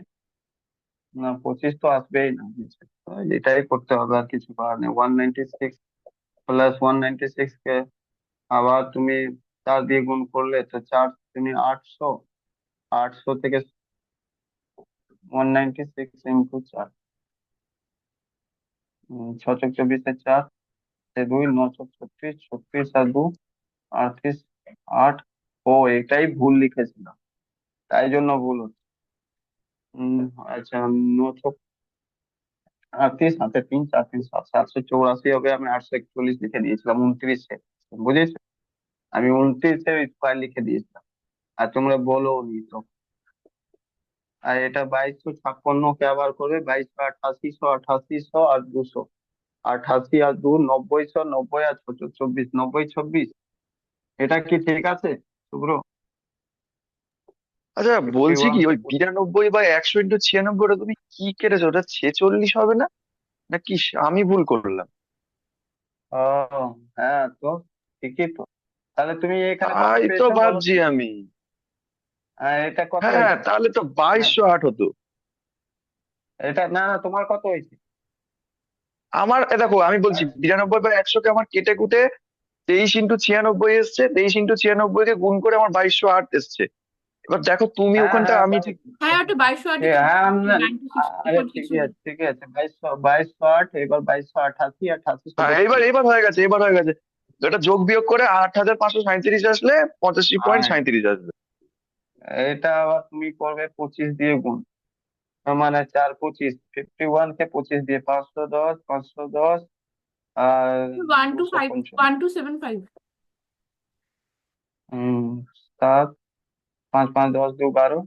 না 25 তো আসবেই না নিচে। তো এটাই করতে হবে, আর কিছু করার নেই। 196 প্লাস 196 কে আবার তুমি 4 দিয়ে গুণ করলে তো 4 তুমি 800। 800 থেকে 196 ইন্টু 4, 6 × 24 4, 2 9 × 36, 36 আর 2 38, 8। ও, এটাই ভুল লিখেছিলাম, তাই জন্য ভুল হচ্ছে। আচ্ছা, 9 38, 3 4 3 7, 784 হবে। আমি 841 লিখে দিয়েছিলাম 29-এ, বুঝেছো? আমি 29-এর স্কোয়ার লিখে দিয়েছিলাম, আর তোমরা বলো নি তো। আর এটা 2256 কে আবার করবে, 2288, 88, আর 200। 88 আর 2 90, 90 আর 24, 90 24। এটা কি ঠিক আছে শুভ্র? আচ্ছা, ফিফটি বলছি ওয়ান কি, কে ওই 92/100 × 96 ওটা তুমি কি কেটেছো? ওটা 46 হবে না? নাকি আমি ভুল করলাম? ও, হ্যাঁ তো ঠিকই তো। তাহলে তুমি এখানে কত তাই তো পেয়েছো বলো ভাবছি তো? আমি। এটা কত হ্যাঁ হ্যাঁ, হয়েছে? তাহলে তো হ্যাঁ, 2208 হতো। এটা না না, তোমার কত হয়েছে? আমার দেখো, আমি বলছি হ্যাঁ, 92/100 কে আমার কেটে কুটে 23 × 96 এসছে, 23 × 96 কে গুণ করে আমার 2208 এসছে। এবার দেখো তুমি হ্যাঁ, ওখানটা, হ্যাঁ, আমি ঠিক। হ্যাঁ, ওটা 2208 তো হ্যাঁ, 96 আরে করলে ঠিকই চলে। আছে, ঠিকই আছে। 2208, এবার 2288, 88 হ্যাঁ, এবার 37। এবার হয়ে গেছে, এবার হয়ে গেছে। তো এটা যোগ বিয়োগ করে 8537 আসলে 85.37 আসবে। এটা আবার তুমি করবে 25 দিয়ে গুণ, মানে 4 25, 51 কে 25 দিয়ে 510, 510 আর ওয়ান টু দুশো ফাইভ পঞ্চান্ন 1275। হম 7, 5 5 10 2 12,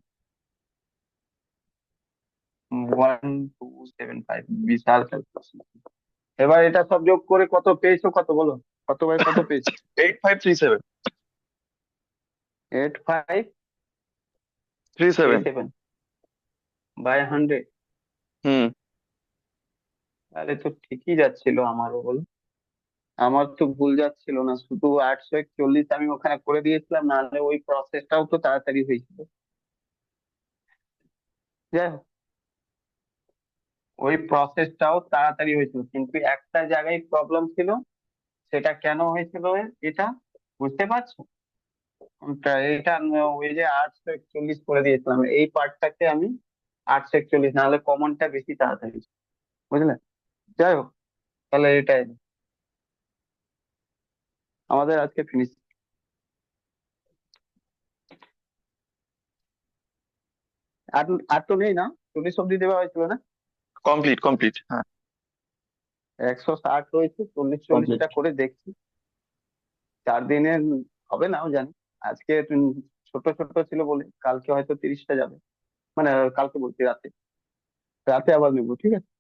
1275, বিশাল calculation। এবার এটা সব যোগ করে কত পেয়েছো, কত বলো? কত বাই কত পেয়েছো? 8537 eight five three 37। Seven by 100। হুম। তাহলে তো ঠিকই যাচ্ছিল আমারও, বলো। আমার তো ভুল যাচ্ছিল না, শুধু 841 আমি ওখানে করে দিয়েছিলাম, নাহলে ওই প্রসেসটাও তো তাড়াতাড়ি হয়েছিল। যাই হোক, ওই প্রসেসটাও তাড়াতাড়ি হয়েছিল, কিন্তু একটা জায়গায় প্রবলেম ছিল। সেটা কেন হয়েছিল? এটা বুঝতে পারছো? এটা ওই যে 841 করে দিয়েছিলাম, এই পার্টটাকে আমি 841, নাহলে কমনটা বেশি তাড়াতাড়ি ছিল, বুঝলে? যাই হোক, তাহলে এটাই আমাদের আজকে ফিনিশ। আর আর তো নেই না? 40 অব্দি দেওয়া হয়েছিল না? কমপ্লিট কমপ্লিট, হ্যাঁ। 160 রয়েছে, 40 কমপ্লিট। 40টা করে দেখছি। 4 দিনে হবে নাও জানি। আজকে ছোট ছোট ছিল বলে কালকে হয়তো 30টা যাবে, মানে কালকে বলছি রাতে। রাতে আবার নেবো, ঠিক আছে?